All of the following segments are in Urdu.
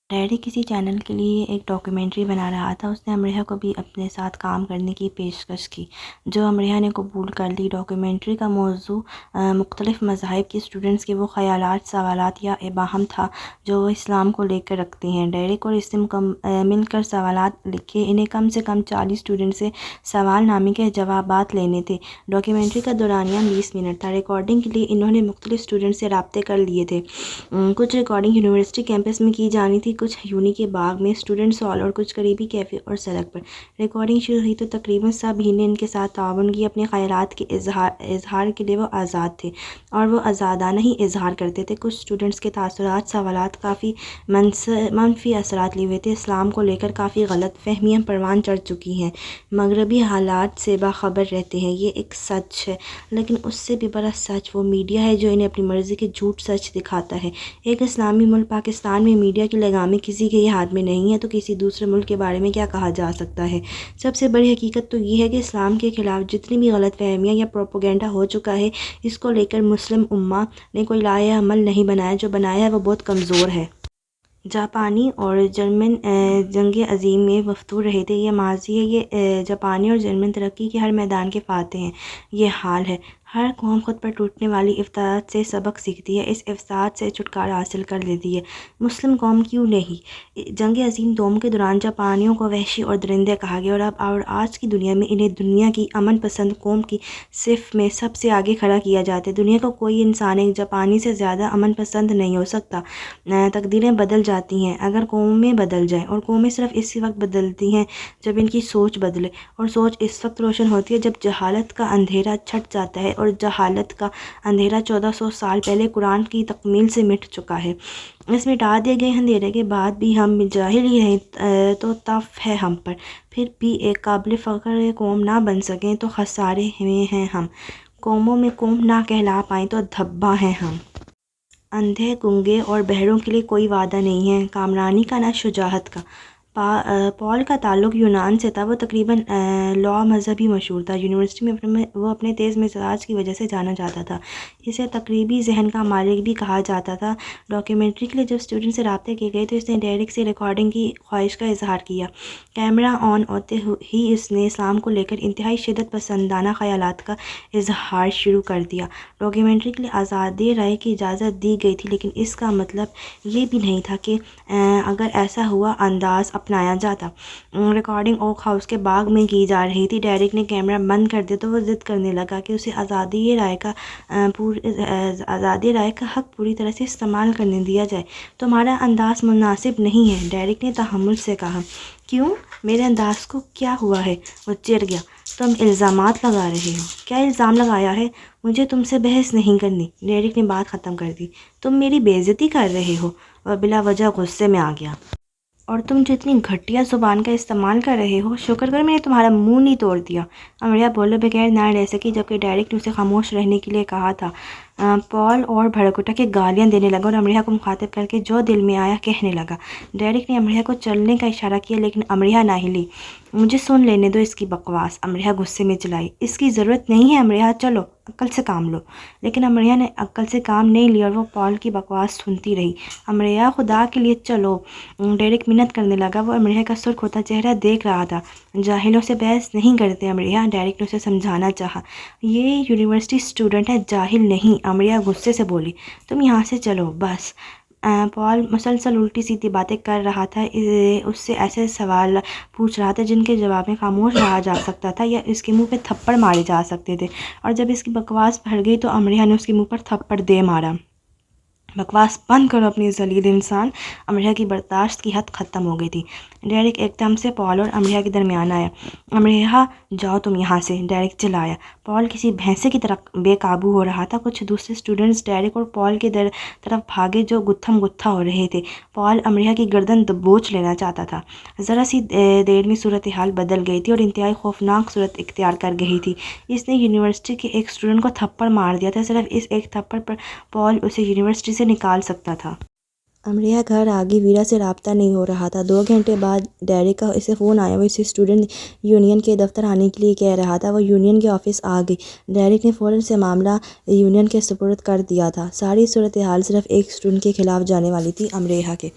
ڈیڈی کسی چینل کے لیے ایک ڈاکیومنٹری بنا رہا تھا۔ اس نے امریحہ کو بھی اپنے ساتھ کام کرنے کی پیشکش کی، جو امریحہ نے قبول کر لی۔ ڈاکیومنٹری کا موضوع مختلف مذاہب کے اسٹوڈنٹس کے وہ خیالات، سوالات یا ابہام تھا جو وہ اسلام کو لے کر رکھتے ہیں۔ ڈیریک اور اس نے مل کر سوالات لکھے۔ انہیں کم سے کم 40 اسٹوڈنٹس سے سوال نامے کے جوابات لینے تھے۔ ڈاکیومنٹری کا دورانیہ 20 منٹ تھا۔ ریکارڈنگ کے لیے انہوں نے مختلف اسٹوڈنٹس سے رابطے کر لیے تھے۔ کچھ ریکارڈنگ یونیورسٹی کیمپس میں کی جانی تھی، کچھ یونی کے باغ میں اسٹوڈنٹس ہال اور کچھ قریبی کیفے اور سڑک پر۔ ریکارڈنگ شروع ہوئی تو تقریباً سب ہی نے ان کے ساتھ تعاون کیا۔ اپنے خیالات کے اظہار کے لیے وہ آزاد تھے اور وہ آزادانہ ہی اظہار کرتے تھے۔ کچھ اسٹوڈنٹس کے تاثرات، سوالات کافی منفی اثرات لیے ہوئے تھے۔ اسلام کو لے کر کافی غلط فہمیاں پروان چڑھ چکی ہیں۔ مغربی حالات سے باخبر رہتے ہیں، یہ ایک سچ ہے، لیکن اس سے بھی بڑا سچ وہ میڈیا ہے جو انہیں اپنی مرضی کے جھوٹ سچ دکھاتا ہے۔ ایک اسلامی ملک پاکستان میں میڈیا کی لگامیں کسی کے ہاتھ میں نہیں ہے تو کسی دوسرے ملک کے بارے میں کیا کہا جا سکتا ہے؟ سب سے بڑی حقیقت تو یہ ہے کہ اسلام کے خلاف جتنی بھی غلط فہمیاں یا پروپیگنڈا ہو چکا ہے، اس کو لے کر مسلم امہ نے کوئی لائحہ عمل نہیں بنایا، جو بنایا ہے وہ بہت کمزور ہے۔ جاپانی اور جرمن جنگ عظیم میں مفتون رہے تھے، یہ ماضی ہے۔ یہ جاپانی اور جرمن ترقی کے ہر میدان کے فاتح ہیں، یہ حال ہے۔ ہر قوم خود پر ٹوٹنے والی افتادات سے سبق سیکھتی ہے، اس افساد سے چھٹکارا حاصل کر لیتی ہے۔ مسلم قوم کیوں نہیں؟ جنگ عظیم دوم کے دوران جاپانیوں کو وحشی اور درندے کہا گیا، اور آج کی دنیا میں انہیں دنیا کی امن پسند قوم کی صف میں سب سے آگے کھڑا کیا جاتا ہے۔ دنیا کا کوئی انسان ایک جاپانی سے زیادہ امن پسند نہیں ہو سکتا۔ تقدیریں بدل جاتی ہیں اگر قومیں بدل جائیں، اور قومیں صرف اسی وقت بدلتی ہیں جب ان کی سوچ بدلے، اور سوچ اس وقت روشن ہوتی ہے جب جہالت کا اندھیرا چھٹ جاتا ہے، اور جہالت کا اندھیرا 1400 سال پہلے قرآن کی تکمیل سے مٹ چکا ہے۔ اس مٹا دیے گئے اندھیرے کے بعد بھی ہم جاہل ہی رہیں تو طف ہے ہم پر۔ پھر بھی ایک قابل فخر قوم نہ بن سکیں تو خسارے میں ہیں ہم۔ قوموں میں قوم نہ کہلا پائیں تو دھبا ہیں ہم۔ اندھے، گونگے اور بہروں کے لیے کوئی وعدہ نہیں ہے کامرانی کا، نہ شجاعت کا۔ پال کا تعلق یونان سے تھا۔ وہ تقریباً لا مذہبی مشہور تھا۔ یونیورسٹی میں وہ اپنے تیز مزاج کی وجہ سے جانا جاتا تھا۔ اسے تقریبی ذہن کا مالک بھی کہا جاتا تھا۔ ڈاکیومنٹری کے لیے جب اسٹوڈنٹ سے رابطے کیے گئے تو اس نے ڈیریک سے ریکارڈنگ کی خواہش کا اظہار کیا۔ کیمرہ آن ہوتے ہی اس نے اسلام کو لے کر انتہائی شدت پسندانہ خیالات کا اظہار شروع کر دیا۔ ڈاکیومنٹری کے لیے آزادی رائے کی اجازت دی گئی تھی، لیکن اس کا مطلب یہ بھی نہیں تھا کہ اگر ایسا ہوا انداز اپنایا جاتا۔ ریکارڈنگ اوک ہاؤس کے باغ میں کی جا رہی تھی۔ ڈیریک نے کیمرہ بند کر دیا تو وہ ضد کرنے لگا کہ اسے آزادی رائے کا حق پوری طرح سے استعمال کرنے دیا جائے۔ تمہارا انداز مناسب نہیں ہے، ڈیریک نے تحمل سے کہا۔ کیوں؟ میرے انداز کو کیا ہوا ہے؟ وہ چڑ گیا۔ تم الزامات لگا رہے ہو۔ کیا الزام لگایا ہے؟ مجھے تم سے بحث نہیں کرنی، ڈیریک نے بات ختم کر دی۔ تم میری بے عزتی کر رہے ہو۔ وہ بلا وجہ غصے میں آ گیا۔ اور تم جتنی گھٹیا زبان کا استعمال کر رہے ہو، شکر کرو میں نے تمہارا منہ نہیں توڑ دیا۔ امریحہ بولے بغیر نہ رہ سکی، جبکہ ڈیریک نے اسے خاموش رہنے کے لیے کہا تھا۔ پال اور بھڑک اٹھا کے گالیاں دینے لگا اور امریحہ کو مخاطب کر کے جو دل میں آیا کہنے لگا۔ ڈیریک نے امریحہ کو چلنے کا اشارہ کیا، لیکن امریحہ نہ ہلی۔ مجھے سن لینے دو اس کی بکواس، امریحہ غصے میں چلائی۔ اس کی ضرورت نہیں ہے امریحہ، چلو عقل سے کام لو۔ لیکن امریحہ نے عقل سے کام نہیں لیا اور وہ پال کی بکواس سنتی رہی۔ امریحہ خدا کے لیے چلو، ڈیریک منت کرنے لگا۔ وہ امریحہ کا سرخ ہوتا چہرہ دیکھ رہا تھا۔ جاہلوں سے بحث نہیں کرتے امریحہ، ڈیریک نے اسے سمجھانا چاہا۔ یہ یونیورسٹی اسٹوڈنٹ ہے، جاہل نہیں، امریحہ غصے سے بولی۔ تم یہاں سے چلو بس۔ پال مسلسل الٹی سیدھی باتیں کر رہا تھا، اس سے ایسے سوال پوچھ رہا تھا جن کے جواب میں خاموش رہا جا سکتا تھا یا اس کے منہ پہ تھپڑ مارے جا سکتے تھے، اور جب اس کی بکواس بڑھ گئی تو امریحہ نے اس کے منہ پر تھپڑ دے مارا۔ بکواس بند کرو اپنی ذلیل انسان۔ امریحہ کی برداشت کی حد ختم ہو گئی تھی۔ ڈیریک ایک دم سے پال اور امریحہ کے درمیان آیا۔ امریحہ جاؤ تم یہاں سے، ڈیریک چلایا۔ پال کسی بھینسے کی طرح بے قابو ہو رہا تھا۔ کچھ دوسرے اسٹوڈنٹس ڈیریک اور پال کی طرف بھاگے جو گتھم گتھا ہو رہے تھے۔ پال امریحہ کی گردن دبوچ لینا چاہتا تھا۔ ذرا سی دیر میں صورتحال بدل گئی تھی اور انتہائی خوفناک صورت اختیار کر گئی تھی۔ اس نے یونیورسٹی کے ایک اسٹوڈنٹ کو تھپڑ مار دیا تھا، صرف اس ایک تھپڑ پر پال اسے یونیورسٹی سے نکال سکتا تھا۔ امریہ گھر آگئی، ویرا سے رابطہ نہیں ہو رہا تھا۔ 2 گھنٹے بعد ڈیرک کا اسے فون آیا، وہ اسے اسٹوڈنٹ یونین کے دفتر آنے کے لیے کہہ رہا تھا۔ وہ یونین کے آفس آ گئی۔ ڈیرک نے فوراً سے معاملہ یونین کے سپرد کر دیا تھا۔ ساری صورتحال صرف ایک اسٹوڈنٹ کے خلاف جانے والی تھی، امریہ کے۔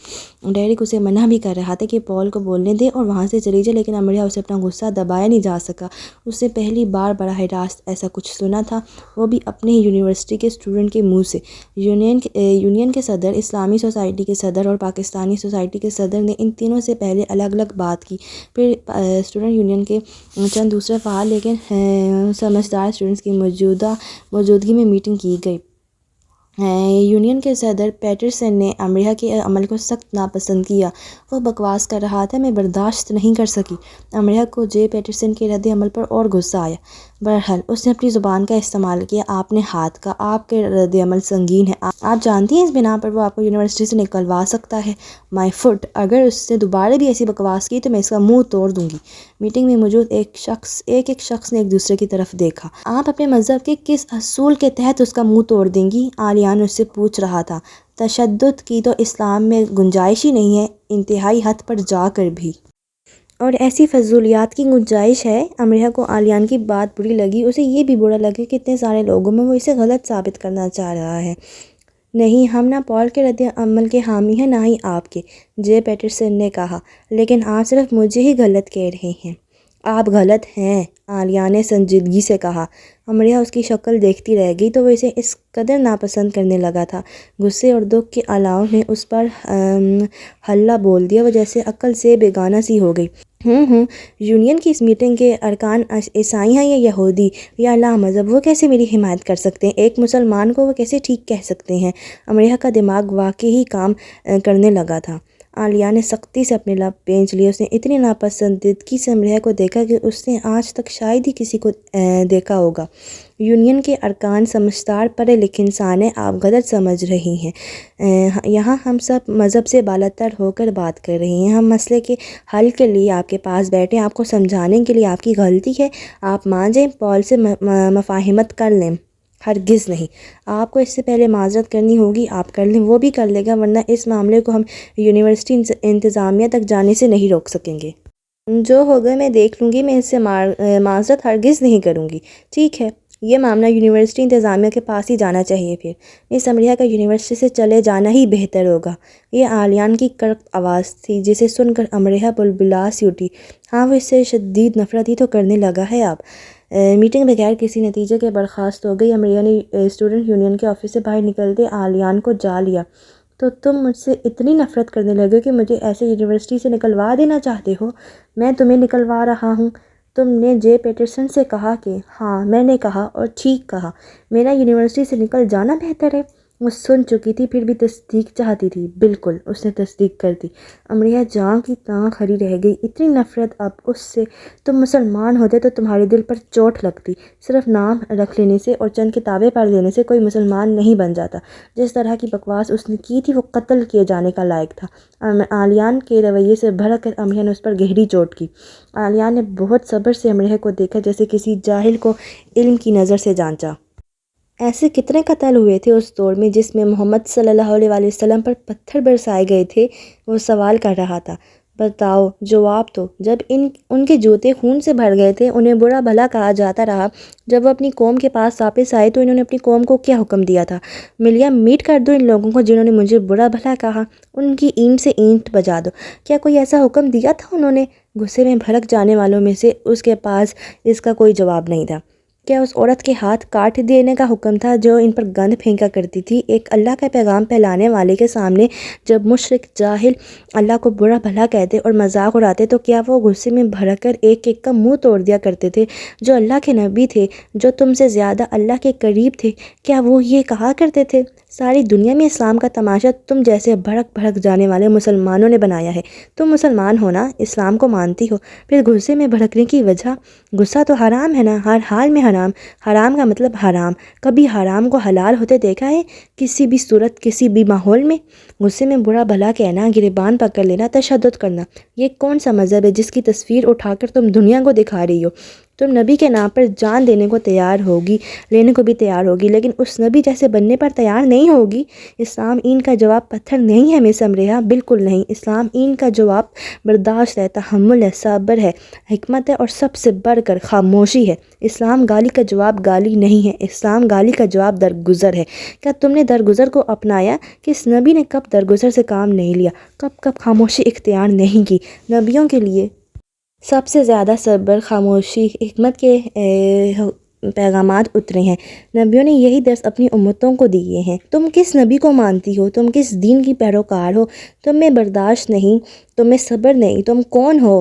ڈیرک اسے منع بھی کر رہا تھا کہ پال کو بولنے دے اور وہاں سے چلی جائے، لیکن امریہ اسے اپنا غصہ دبایا نہیں جا سکا۔ اس نے پہلی بار براہ راست ایسا کچھ سنا تھا، وہ بھی اپنے ہی یونیورسٹی کے اسٹوڈنٹ کے منہ سے۔ یونین کے صدر، اسلامی سوسائٹی کے صدر اور پاکستانی سوسائٹی کے صدر نے ان تینوں سے پہلے الگ الگ بات کی۔ پھر اسٹوڈنٹ یونین کے چند دوسرے فعال لیکن سمجھدار اسٹوڈنٹس کی موجودگی میں میٹنگ کی گئی۔ یونین کے صدر پیٹرسن نے امریہ کے عمل کو سخت ناپسند کیا۔ وہ بکواس کر رہا تھا، میں برداشت نہیں کر سکی۔ امریہ کو جے پیٹرسن کے رد عمل پر اور غصہ آیا۔ بہرحال اس نے اپنی زبان کا استعمال کیا۔ آپ نے ہاتھ کا، آپ کے رد عمل سنگین ہے۔ آپ جانتی ہیں اس بنا پر وہ آپ کو یونیورسٹی سے نکلوا سکتا ہے۔ مائی فٹ، اگر اس نے دوبارہ بھی ایسی بکواس کی تو میں اس کا منہ توڑ دوں گی۔ میٹنگ میں موجود ایک ایک شخص نے ایک دوسرے کی طرف دیکھا۔ آپ اپنے مذہب کے کس اصول کے تحت اس کا منہ توڑ دیں گی؟ عالیان اس سے پوچھ رہا تھا۔ تشدد کی تو اسلام میں گنجائش ہی نہیں ہے، انتہائی حد پر جا کر بھی۔ اور ایسی فضولیات کی گنجائش ہے؟ امریہ کو عالیان کی بات بری لگی۔ اسے یہ بھی برا لگا کہ اتنے سارے لوگوں میں وہ اسے غلط ثابت کرنا چاہ رہا ہے۔ نہیں، ہم نہ پال کے رد عمل کے حامی ہیں نہ ہی آپ کے، جے پیٹرسن نے کہا، لیکن آپ صرف مجھے ہی غلط کہہ رہے ہیں۔ آپ غلط ہیں، عالیہ نے سنجیدگی سے کہا۔ امریہ اس کی شکل دیکھتی رہ گئی تو وہ اسے اس قدر ناپسند کرنے لگا تھا۔ غصے اور دکھ کے علاوہ نے اس پر ہلّا بول دیا۔ وہ جیسے عقل سے بیگانہ سی ہو گئی۔ یونین کی اس میٹنگ کے ارکان عیسائی ہیں یا یہودی؟ یا لا مذہب؟ وہ کیسے میری حمایت کر سکتے ہیں؟ ایک مسلمان کو وہ کیسے ٹھیک کہہ سکتے ہیں؟ امریہ کا دماغ واقعی کام کرنے لگا تھا۔ عالیہ نے سختی سے اپنے لب پینچ لیے۔ اس نے اتنی ناپسندیدگی سے امریہ کو دیکھا کہ اس نے آج تک شاید ہی کسی کو دیکھا ہوگا۔ یونین کے ارکان سمجھدار پڑھے لکھے انسان ہیں، آپ غلط سمجھ رہی ہیں۔ یہاں ہم سب مذہب سے بالاتر ہو کر بات کر رہے ہیں۔ ہم مسئلے کے حل کے لیے آپ کے پاس بیٹھے ہیں، آپ کو سمجھانے کے لیے۔ آپ کی غلطی ہے، آپ مان جائیں، پال سے مفاہمت کر لیں۔ ہرگز نہیں، آپ کو اس سے پہلے معذرت کرنی ہوگی، آپ کر لیں، وہ بھی کر لے گا، ورنہ اس معاملے کو ہم یونیورسٹی انتظامیہ تک جانے سے نہیں روک سکیں گے۔ جو ہوگا میں دیکھ لوں گی، میں اس سے معذرت ہرگز نہیں کروں گی۔ ٹھیک ہے، یہ معاملہ یونیورسٹی انتظامیہ کے پاس ہی جانا چاہیے۔ پھر مس امریہ کا یونیورسٹی سے چلے جانا ہی بہتر ہوگا۔ یہ عالیان کی کڑک آواز تھی جسے سن کر امریہ بلبلا سی اٹھی۔ ہاں، وہ اس سے شدید نفرت ہی تو کرنے لگا ہے اب۔ میٹنگ بغیر کسی نتیجے کے برخاست ہو گئی۔ امریہ نے اسٹوڈنٹ یونین کے آفس سے باہر نکلتے عالیان کو جا لیا۔ تو تم مجھ سے اتنی نفرت کرنے لگے کہ مجھے ایسے یونیورسٹی سے نکلوا دینا چاہتے ہو؟ میں تمہیں نکلوا رہا ہوں؟ تم نے جے پیٹرسن سے کہا کہ ہاں، میں نے کہا اور ٹھیک کہا، میرا یونیورسٹی سے نکل جانا بہتر ہے۔ وہ سن چکی تھی پھر بھی تصدیق چاہتی تھی۔ بالکل، اس نے تصدیق کر دی۔ امریہ جاں کی تاں کھڑی رہ گئی۔ اتنی نفرت اب اس سے؟ تم مسلمان ہوتے تو تمہارے دل پر چوٹ لگتی۔ صرف نام رکھ لینے سے اور چند کتابیں پڑھ لینے سے کوئی مسلمان نہیں بن جاتا۔ جس طرح کی بکواس اس نے کی تھی وہ قتل کیے جانے کا لائق تھا۔ عالیان کے رویے سے بھڑک کر امریہ نے اس پر گہری چوٹ کی۔ عالیہ نے بہت صبر سے امریہ کو دیکھا، جیسے کسی جاہل کو علم کی نظر سے جانچا۔ ایسے کتنے قتل ہوئے تھے اس دور میں جس میں محمد صلی اللہ علیہ وسلم پر پتھر برسائے گئے تھے؟ وہ سوال کر رہا تھا۔ بتاؤ، جواب دو۔ جب ان کے جوتے خون سے بھر گئے تھے، انہیں برا بھلا کہا جاتا رہا، جب وہ اپنی قوم کے پاس واپس آئے تو انہوں نے اپنی قوم کو کیا حکم دیا تھا؟ ملیا میٹ کر دو ان لوگوں کو جنہوں نے مجھے برا بھلا کہا، ان کی اینٹ سے اینٹ بجا دو۔ کیا کوئی ایسا حکم دیا تھا انہوں نے؟ غصے میں بھڑک جانے والوں میں سے اس کے پاس اس کا کوئی جواب نہیں تھا۔ کیا اس عورت کے ہاتھ کاٹ دینے کا حکم تھا جو ان پر گند پھینکا کرتی تھی؟ ایک اللہ کا پیغام پھیلانے والے کے سامنے جب مشرک جاہل اللہ کو برا بھلا کہتے اور مذاق اڑاتے تو کیا وہ غصے میں بھڑک کر ایک ایک کا منہ توڑ دیا کرتے تھے؟ جو اللہ کے نبی تھے، جو تم سے زیادہ اللہ کے قریب تھے، کیا وہ یہ کہا کرتے تھے؟ ساری دنیا میں اسلام کا تماشا تم جیسے بھڑک جانے والے مسلمانوں نے بنایا ہے۔ تم مسلمان ہو نا، اسلام کو مانتی ہو، پھر غصے میں بھڑکنے کی وجہ؟ غصہ تو حرام ہے نا، ہر حال میں حرام۔ حرام کا مطلب حرام۔ کبھی حرام کو حلال ہوتے دیکھا ہے کسی بھی صورت، کسی بھی ماحول میں؟ غصے میں برا بھلا کہنا، گریبان پکڑ لینا، تشدد کرنا، یہ کون سا مذہب ہے جس کی تصویر اٹھا کر تم دنیا کو دکھا رہی ہو؟ تم نبی کے نام پر جان دینے کو تیار ہوگی، لینے کو بھی تیار ہوگی، لیکن اس نبی جیسے بننے پر تیار نہیں ہوگی۔ اسلام این کا جواب پتھر نہیں ہے مس امرحہ، بالکل نہیں۔ اسلام این کا جواب برداشت ہے، تحمل ہے، صبر ہے، حکمت ہے، اور سب سے بڑھ کر خاموشی ہے۔ اسلام گالی کا جواب گالی نہیں ہے، اسلام گالی کا جواب درگزر ہے۔ کیا تم نے درگزر کو اپنایا؟ کہ اس نبی نے کب درگزر سے کام نہیں لیا، کب خاموشی اختیار نہیں کی؟ نبیوں کے لیے سب سے زیادہ صبر، خاموشی، حکمت کے پیغامات اترے ہیں۔ نبیوں نے یہی درس اپنی امتوں کو دیے ہیں۔ تم کس نبی کو مانتی ہو؟ تم کس دین کی پیروکار ہو؟ تم میں برداشت نہیں، تم میں صبر نہیں، تم کون ہو؟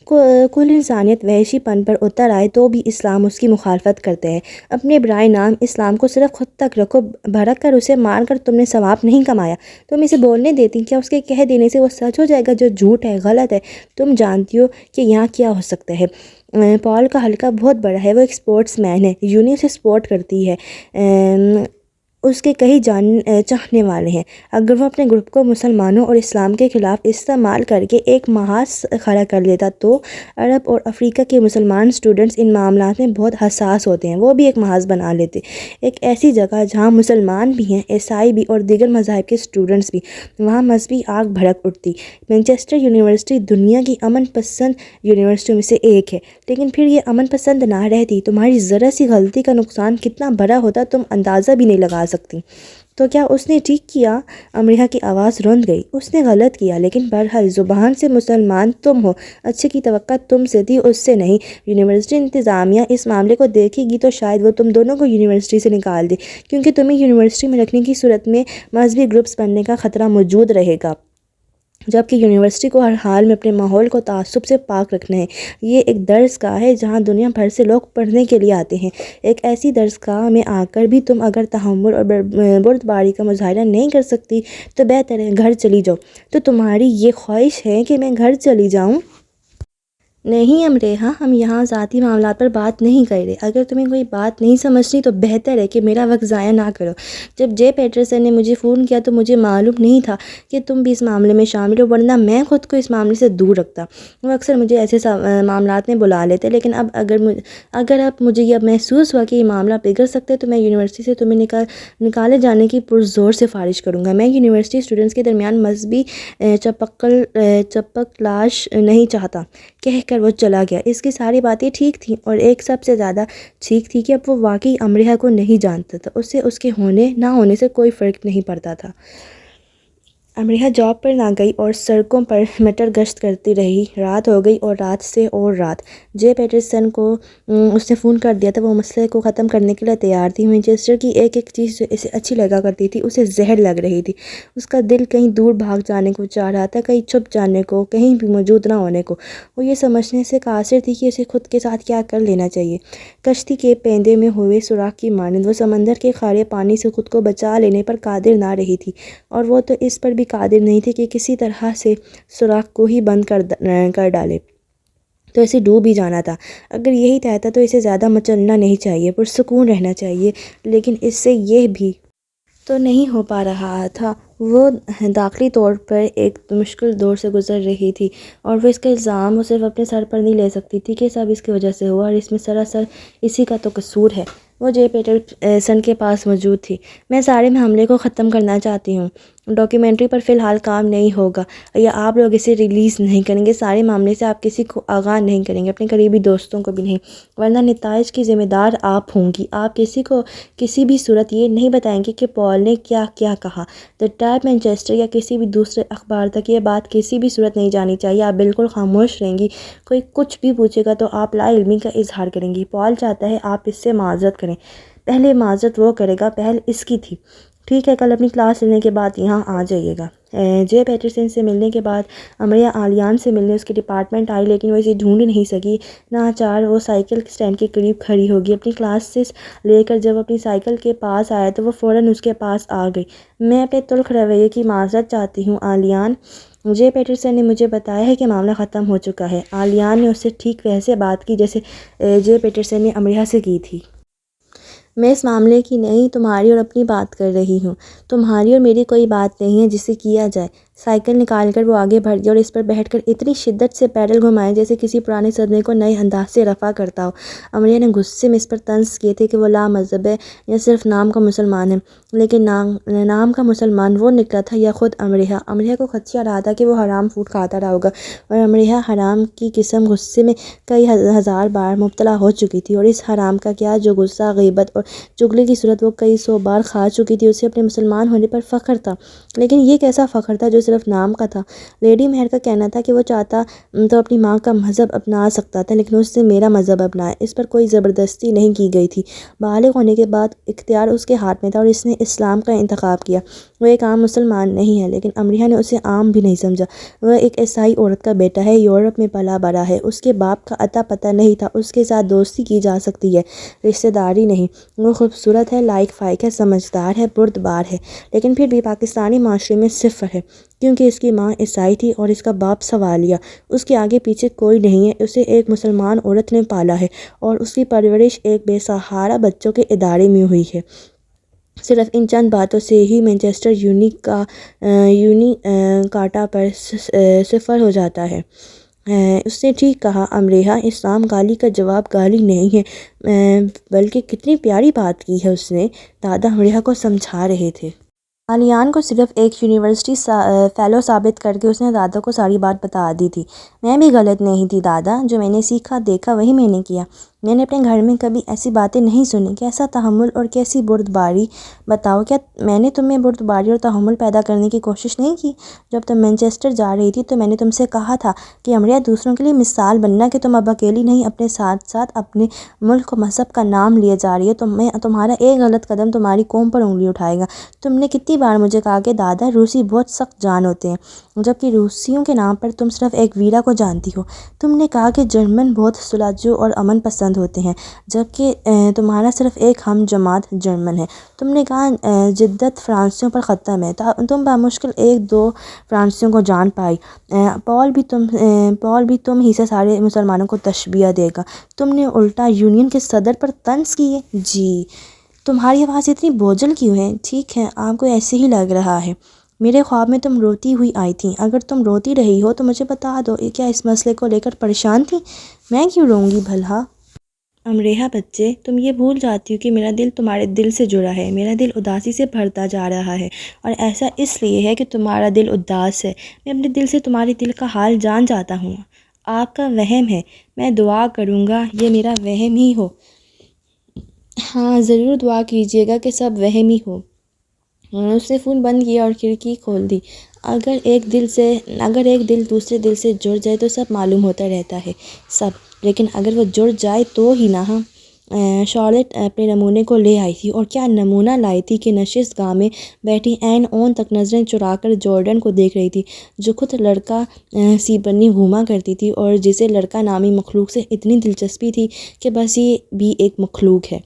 کل انسانیت وحشی پن پر اتر آئے تو بھی اسلام اس کی مخالفت کرتے ہیں۔ اپنے برائے نام اسلام کو صرف خود تک رکھو، بھڑک کر اسے مار کر تم نے ثواب نہیں کمایا۔ تم اسے بولنے دیتی، کیا اس کے کہہ دینے سے وہ سچ ہو جائے گا جو جھوٹ ہے، غلط ہے؟ تم جانتی ہو کہ یہاں کیا ہو سکتا ہے۔ پال کا حلقہ بہت بڑا ہے، وہ ایک سپورٹس مین ہے، یونی اسے سپورٹ کرتی ہے، اس کے کئی چاہنے والے ہیں۔ اگر وہ اپنے گروپ کو مسلمانوں اور اسلام کے خلاف استعمال کر کے ایک محاذ کھڑا کر لیتا تو عرب اور افریقہ کے مسلمان اسٹوڈنٹس ان معاملات میں بہت حساس ہوتے ہیں، وہ بھی ایک محاذ بنا لیتے، ایک ایسی جگہ جہاں مسلمان بھی ہیں، عیسائی بھی، اور دیگر مذاہب کے اسٹوڈنٹس بھی۔ وہاں مذہبی آگ بھڑک اٹھتی۔ مانچسٹر یونیورسٹی دنیا کی امن پسند یونیورسٹیوں میں سے ایک ہے، لیکن پھر یہ امن پسند نہ رہتی۔ تمہاری ذرا سی غلطی کا نقصان کتنا بڑا ہوتا تم اندازہ بھی نہیں لگا سکتی۔ تو کیا اس نے ٹھیک کیا؟ امرحہ کی آواز روند گئی۔ اس نے غلط کیا، لیکن بہرحال زبان سے مسلمان تم ہو، اچھے کی توقع تم سے تھی، اس سے نہیں۔ یونیورسٹی انتظامیہ اس معاملے کو دیکھے گی تو شاید وہ تم دونوں کو یونیورسٹی سے نکال دے، کیونکہ تمہیں یونیورسٹی میں رکھنے کی صورت میں مذہبی گروپس بننے کا خطرہ موجود رہے گا، جبکہ یونیورسٹی کو ہر حال میں اپنے ماحول کو تعصب سے پاک رکھنا ہے۔ یہ ایک درس گاہ ہے جہاں دنیا بھر سے لوگ پڑھنے کے لیے آتے ہیں۔ ایک ایسی درس گاہ میں آ کر بھی تم اگر تحمل اور بردباری کا مظاہرہ نہیں کر سکتی تو بہتر ہے گھر چلی جاؤ۔ تو تمہاری یہ خواہش ہے کہ میں گھر چلی جاؤں؟ نہیں امرحہ، ہم یہاں ذاتی معاملات پر بات نہیں کر رہے۔ اگر تمہیں کوئی بات نہیں سمجھتی تو بہتر ہے کہ میرا وقت ضائع نہ کرو۔ جب جے پیٹرسن نے مجھے فون کیا تو مجھے معلوم نہیں تھا کہ تم بھی اس معاملے میں شامل ہو، ورنہ میں خود کو اس معاملے سے دور رکھتا۔ وہ اکثر مجھے ایسے معاملات میں بلا لیتے، لیکن اب اب مجھے یہ محسوس ہوا کہ یہ معاملہ بگڑ سکتا ہے تو میں یونیورسٹی سے تمہیں نکالے جانے کی پرزور سفارش کروں گا۔ میں یونیورسٹی اسٹوڈنٹس کے درمیان مذہبی چپکلاش نہیں چاہتا، کہہ کر وہ چلا گیا۔ اس کی ساری باتیں ٹھیک تھیں، اور ایک سب سے زیادہ ٹھیک تھی کہ اب وہ واقعی امرحہ کو نہیں جانتا تھا، اسے اس کے ہونے نہ ہونے سے کوئی فرق نہیں پڑتا تھا۔ امرحہ جاب پر نہ گئی اور سڑکوں پر میٹر گشت کرتی رہی۔ رات ہو گئی اور رات سے اور رات۔ جے پیٹرسن کو اس نے فون کر دیا تھا، وہ مسئلے کو ختم کرنے کے لیے تیار تھی۔ مانچسٹر کی ایک ایک چیز جو اسے اچھی لگا کرتی تھی اسے زہر لگ رہی تھی۔ اس کا دل کہیں دور بھاگ جانے کو چاہ رہا تھا، کہیں چھپ جانے کو، کہیں بھی موجود نہ ہونے کو۔ وہ یہ سمجھنے سے قاصر تھی کہ اسے خود کے ساتھ کیا کر لینا چاہیے۔ کشتی کے پیندے میں ہوئے سوراخ کی مانند وہ سمندر کے کھارے پانی سے خود کو بچا لینے پر قادر نہ رہی تھی، اور وہ تو اس پر بھی قادر نہیں تھی کہ کسی طرح سے سوراخ کو ہی بند کر ڈالے، تو اسے ڈوب ہی جانا تھا۔ اگر یہی طے تھا تو اسے زیادہ مچلنا نہیں چاہیے، پرسکون رہنا چاہیے، لیکن اس سے یہ بھی تو نہیں ہو پا رہا تھا۔ وہ داخلی طور پر ایک مشکل دور سے گزر رہی تھی، اور وہ اس کا الزام وہ صرف اپنے سر پر نہیں لے سکتی تھی کہ سب اس کی وجہ سے ہوا، اور اس میں سراسر اسی کا تو قصور ہے۔ وہ جے پیٹرسن کے پاس موجود تھی۔ میں سارے معاملے کو ختم کرنا چاہتی ہوں۔ ڈاکیومنٹری پر فی الحال کام نہیں ہوگا، یا آپ لوگ اسے ریلیز نہیں کریں گے۔ سارے معاملے سے آپ کسی کو آگاہ نہیں کریں گے، اپنے قریبی دوستوں کو بھی نہیں، ورنہ نتائج کی ذمہ دار آپ ہوں گی۔ آپ کسی کو کسی بھی صورت یہ نہیں بتائیں گے کہ پال نے کیا کیا کہا۔ دی ٹائپ، مانچسٹر یا کسی بھی دوسرے اخبار تک یہ بات کسی بھی صورت نہیں جانی چاہیے۔ آپ بالکل خاموش رہیں گی، کوئی کچھ بھی پوچھے گا تو آپ لا علمی کا اظہار کریں گی۔ پال چاہتا ہے آپ اس سے معذرت کریں۔ پہلے معذرت وہ کرے گا، پہل اس کی تھی۔ ٹھیک ہے، کل اپنی کلاس لینے کے بعد یہاں آ جائیے گا۔ جے پیٹرسن سے ملنے کے بعد امرحہ آلیان سے ملنے اس کے ڈپارٹمنٹ آئی، لیکن وہ اسے ڈھونڈ نہیں سکی۔ ناچار وہ سائیکل اسٹینڈ کے قریب کھڑی ہوگی۔ اپنی کلاسز لے کر جب اپنی سائیکل کے پاس آیا تو وہ فوراً اس کے پاس آ گئی۔ میں اپنے تلخ رویے کی معذرت چاہتی ہوں آلیان، جے پیٹرسن نے مجھے بتایا ہے کہ معاملہ ختم ہو چکا ہے۔ آلیان نے اس سے ٹھیک ویسے بات کی جیسے جے پیٹرسن نے امرحہ سے کی تھی۔ میں اس معاملے کی نہیں، تمہاری اور اپنی بات کر رہی ہوں۔ تمہاری اور میری کوئی بات نہیں ہے جسے کیا جائے۔ سائیکل نکال کر وہ آگے بڑھ گیا اور اس پر بیٹھ کر اتنی شدت سے پیڈل گھمائے جیسے کسی پرانے صدمے کو نئے انداز سے رفع کرتا ہو۔ امریہ نے غصے میں اس پر طنز کیے تھے کہ وہ لا مذہب ہے یا صرف نام کا مسلمان ہے، لیکن نام کا مسلمان وہ نکلا تھا یا خود امریہ۔ امریہ کو خدشہ رہا تھا کہ وہ حرام فوڈ کھاتا رہا ہوگا، اور امریہ حرام کی قسم غصے میں کئی ہزار بار مبتلا ہو چکی تھی، اور اس حرام کا کیا جو غصہ، غیبت اور چغلی کی صورت وہ کئی سو بار کھا چکی تھی۔ اسے اپنے مسلمان ہونے پر فخر تھا، لیکن یہ کیسا فخر تھا جو صرف نام کا تھا۔ لیڈی مہر کا کہنا تھا کہ وہ چاہتا تو اپنی ماں کا مذہب اپنا سکتا تھا، لیکن اس نے میرا مذہب اپنایا۔ اس پر کوئی زبردستی نہیں کی گئی تھی۔ بالغ ہونے کے بعد اختیار اس کے ہاتھ میں تھا اور اس نے اسلام کا انتخاب کیا۔ وہ ایک عام مسلمان نہیں ہے، لیکن امریہ نے اسے عام بھی نہیں سمجھا۔ وہ ایک عیسائی عورت کا بیٹا ہے، یورپ میں پلا بڑھا ہے، اس کے باپ کا اتا پتہ نہیں تھا، اس کے ساتھ دوستی کی جا سکتی ہے، رشتہ داری نہیں۔ وہ خوبصورت ہے، لائق فائق ہے، سمجھدار ہے، بردبار ہے، لیکن پھر بھی پاکستانی معاشرے میں صفر ہے، کیونکہ اس کی ماں عیسائی تھی اور اس کا باپ سوالیہ۔ اس کے آگے پیچھے کوئی نہیں ہے، اسے ایک مسلمان عورت نے پالا ہے اور اس کی پرورش ایک بے سہارا بچوں کے ادارے میں ہوئی ہے۔ صرف ان چند باتوں سے ہی مانچسٹر یونی کاٹا پر صفر ہو جاتا ہے۔ اس نے ٹھیک کہا امریہ، اسلام گالی کا جواب گالی نہیں ہے، بلکہ کتنی پیاری بات کی ہے اس نے، دادا امریہ کو سمجھا رہے تھے۔ عالیان کو صرف ایک یونیورسٹی فیلو ثابت کر کے اس نے دادا کو ساری بات بتا دی تھی۔ میں بھی غلط نہیں تھی دادا، جو میں نے سیکھا دیکھا وہی میں نے کیا۔ میں نے اپنے گھر میں کبھی ایسی باتیں نہیں سنی۔ کیسا تحمل اور کیسی بردباری! بتاؤ، کیا میں نے تم میں بردباری اور تحمل پیدا کرنے کی کوشش نہیں کی؟ جب تم مانچسٹر جا رہی تھی تو میں نے تم سے کہا تھا کہ امریہ دوسروں کے لیے مثال بننا، کہ تم اب اکیلی نہیں، اپنے ساتھ ساتھ اپنے ملک و مذہب کا نام لیے جا رہی ہو۔ تمہارا ایک غلط قدم تمہاری قوم پر انگلی اٹھائے گا۔ تم نے کتنی بار مجھے کہا کہ دادا روسی بہت سخت جان ہوتے ہیں، جبکہ روسیوں کے نام پر تم صرف ایک ویرا کو جانتی ہو۔ تم نے کہا کہ جرمن بہت صلحجو اور امن پسند ہوتے ہیں، جبکہ تمہارا صرف ایک ہم جماعت جرمن ہے۔ تم نے کہا جدت فرانسیسیوں پر ختم ہے۔ تم بمشکل ایک دو فرانسیسیوں کو جان پائی۔ پال بھی تم ہی سے سارے مسلمانوں کو تشبیہ دے گا۔ تم نے الٹا یونین کے صدر پر طنز کیے۔ جی، تمہاری آواز اتنی بوجھل کیوں ہے؟ ٹھیک ہے، آپ کو ایسے ہی لگ رہا ہے۔ میرے خواب میں تم روتی ہوئی آئی تھی۔ اگر تم روتی رہی ہو تو مجھے بتا دو، کیا اس مسئلے کو لے کر پریشان تھی؟ میں کیوں روں گی بھلا؟ امریہ بچے، تم یہ بھول جاتی ہو کہ میرا دل تمہارے دل سے جڑا ہے۔ میرا دل اداسی سے بھرتا جا رہا ہے، اور ایسا اس لیے ہے کہ تمہارا دل اداس ہے۔ میں اپنے دل سے تمہارے دل کا حال جان جاتا ہوں۔ آپ کا وہم ہے، میں دعا کروں گا یہ میرا وہم ہی ہو۔ ہاں، ضرور دعا کیجیے گا کہ سب وہم ہی ہو۔ اس نے فون بند کیا اور کھڑکی کھول دی۔ اگر ایک دل دوسرے دل سے جڑ جائے تو سب معلوم ہوتا رہتا ہے، سب، لیکن اگر وہ جڑ جائے تو ہی نا۔ شارلٹ اپنے نمونے کو لے آئی تھی، اور کیا نمونہ لائی تھی کہ نشست گاہ میں بیٹھی عین اون تک نظریں چرا کر جارڈن کو دیکھ رہی تھی، جو خود لڑکا سی بنی گھوما کرتی تھی اور جسے لڑکا نامی مخلوق سے اتنی دلچسپی تھی کہ بس یہ بھی ایک مخلوق ہے۔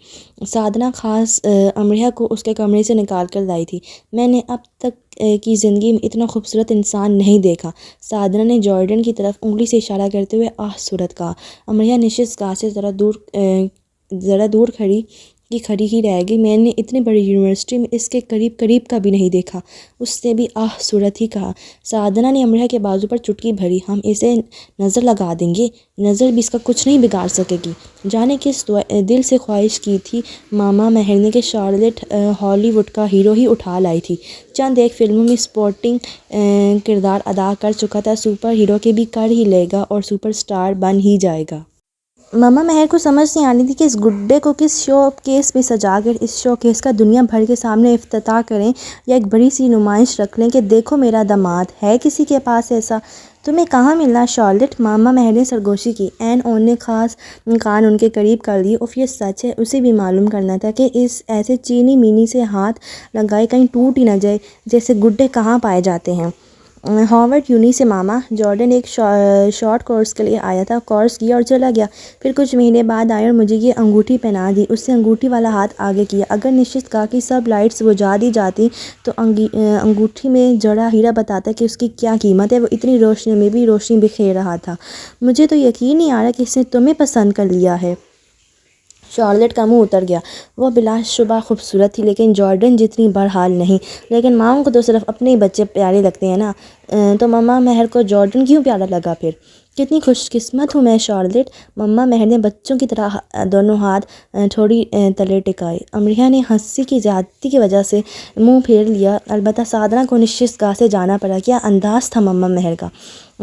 سادھنا خاص امریہ کو اس کے کمرے سے نکال کر لائی تھی۔ میں نے اب تک کی زندگی میں اتنا خوبصورت انسان نہیں دیکھا۔ سادھنا نے جارڈن کی طرف انگلی سے اشارہ کرتے ہوئے صورت کہا۔ امریہ نشست گاہ سے ذرا دور کھڑی ہی رہ گئی۔ میں نے اتنی بڑی یونیورسٹی میں اس کے قریب کا بھی نہیں دیکھا۔ اس نے بھی صورت ہی کہا۔ سادھنا نے امریہ کے بازو پر چٹکی بھری۔ ہم اسے نظر لگا دیں گے، نظر بھی اس کا کچھ نہیں بگاڑ سکے گی۔ جانے کس دل سے خواہش کی تھی ماما مہر نے کہ شارلٹ ہالی ووڈ کا ہیرو ہی اٹھا لائی تھی۔ چند ایک فلموں میں سپورٹنگ کردار ادا کر چکا تھا، سپر ہیرو کے بھی کر ہی لے گا اور سپر سٹار بن ہی جائے گا۔ ماما مہر کو سمجھ نہیں آنی تھی کہ اس گڈے کو کس شو کیس میں سجا کر اس شو کیس کا دنیا بھر کے سامنے افتتاح کریں، یا ایک بڑی سی نمائش رکھ لیں کہ دیکھو میرا داماد ہے کسی کے پاس ایسا۔ تمہیں کہاں ملا شارلٹ؟ ماما مہر نے سرگوشی کی۔ عین اون نے خاص کان ان کے قریب کر لیے۔ اف، یہ سچ ہے، اسے بھی معلوم کرنا تھا کہ اس ایسے چینی مینی سے ہاتھ لگائے کہیں ٹوٹ ہی نہ جائے، جیسے گڈے کہاں پائے جاتے ہیں۔ ہارورڈ یونی سے ماما۔ جارڈن ایک شارٹ کورس کے لیے آیا تھا، کورس کیا اور چلا گیا، پھر کچھ مہینے بعد آیا اور مجھے یہ انگوٹھی پہنا دی۔ اس نے انگوٹھی والا ہاتھ آگے کیا۔ اگر نشست گاہ کی سب لائٹس بجھا دی جاتی تو انگوٹھی میں جڑا ہیرا بتاتا کہ اس کی کیا قیمت ہے۔ وہ اتنی روشنی میں بھی روشنی بکھیر رہا تھا۔ مجھے تو یقین نہیں آ رہا کہ اس نے تمہیں پسند کر لیا ہے۔ شارلٹ کا منہ اتر گیا۔ وہ بلا شبہ خوبصورت تھی لیکن جارڈن جتنی بہرحال نہیں۔ لیکن ماؤں کو تو صرف اپنے ہی بچے پیارے لگتے ہیں نا، تو مما مہر کو جارڈن کیوں پیارا لگا پھر؟ کتنی خوش قسمت ہوں میں شارلٹ۔ مما مہر نے بچوں کی طرح دونوں ہاتھ تھوڑی تلے ٹکائے۔ امریہ نے ہنسی کی زیادتی کی وجہ سے منہ پھیر لیا۔ البتہ سادھنا کو نشست گاہ سے جانا پڑا۔ کیا انداز تھا مما مہر کا!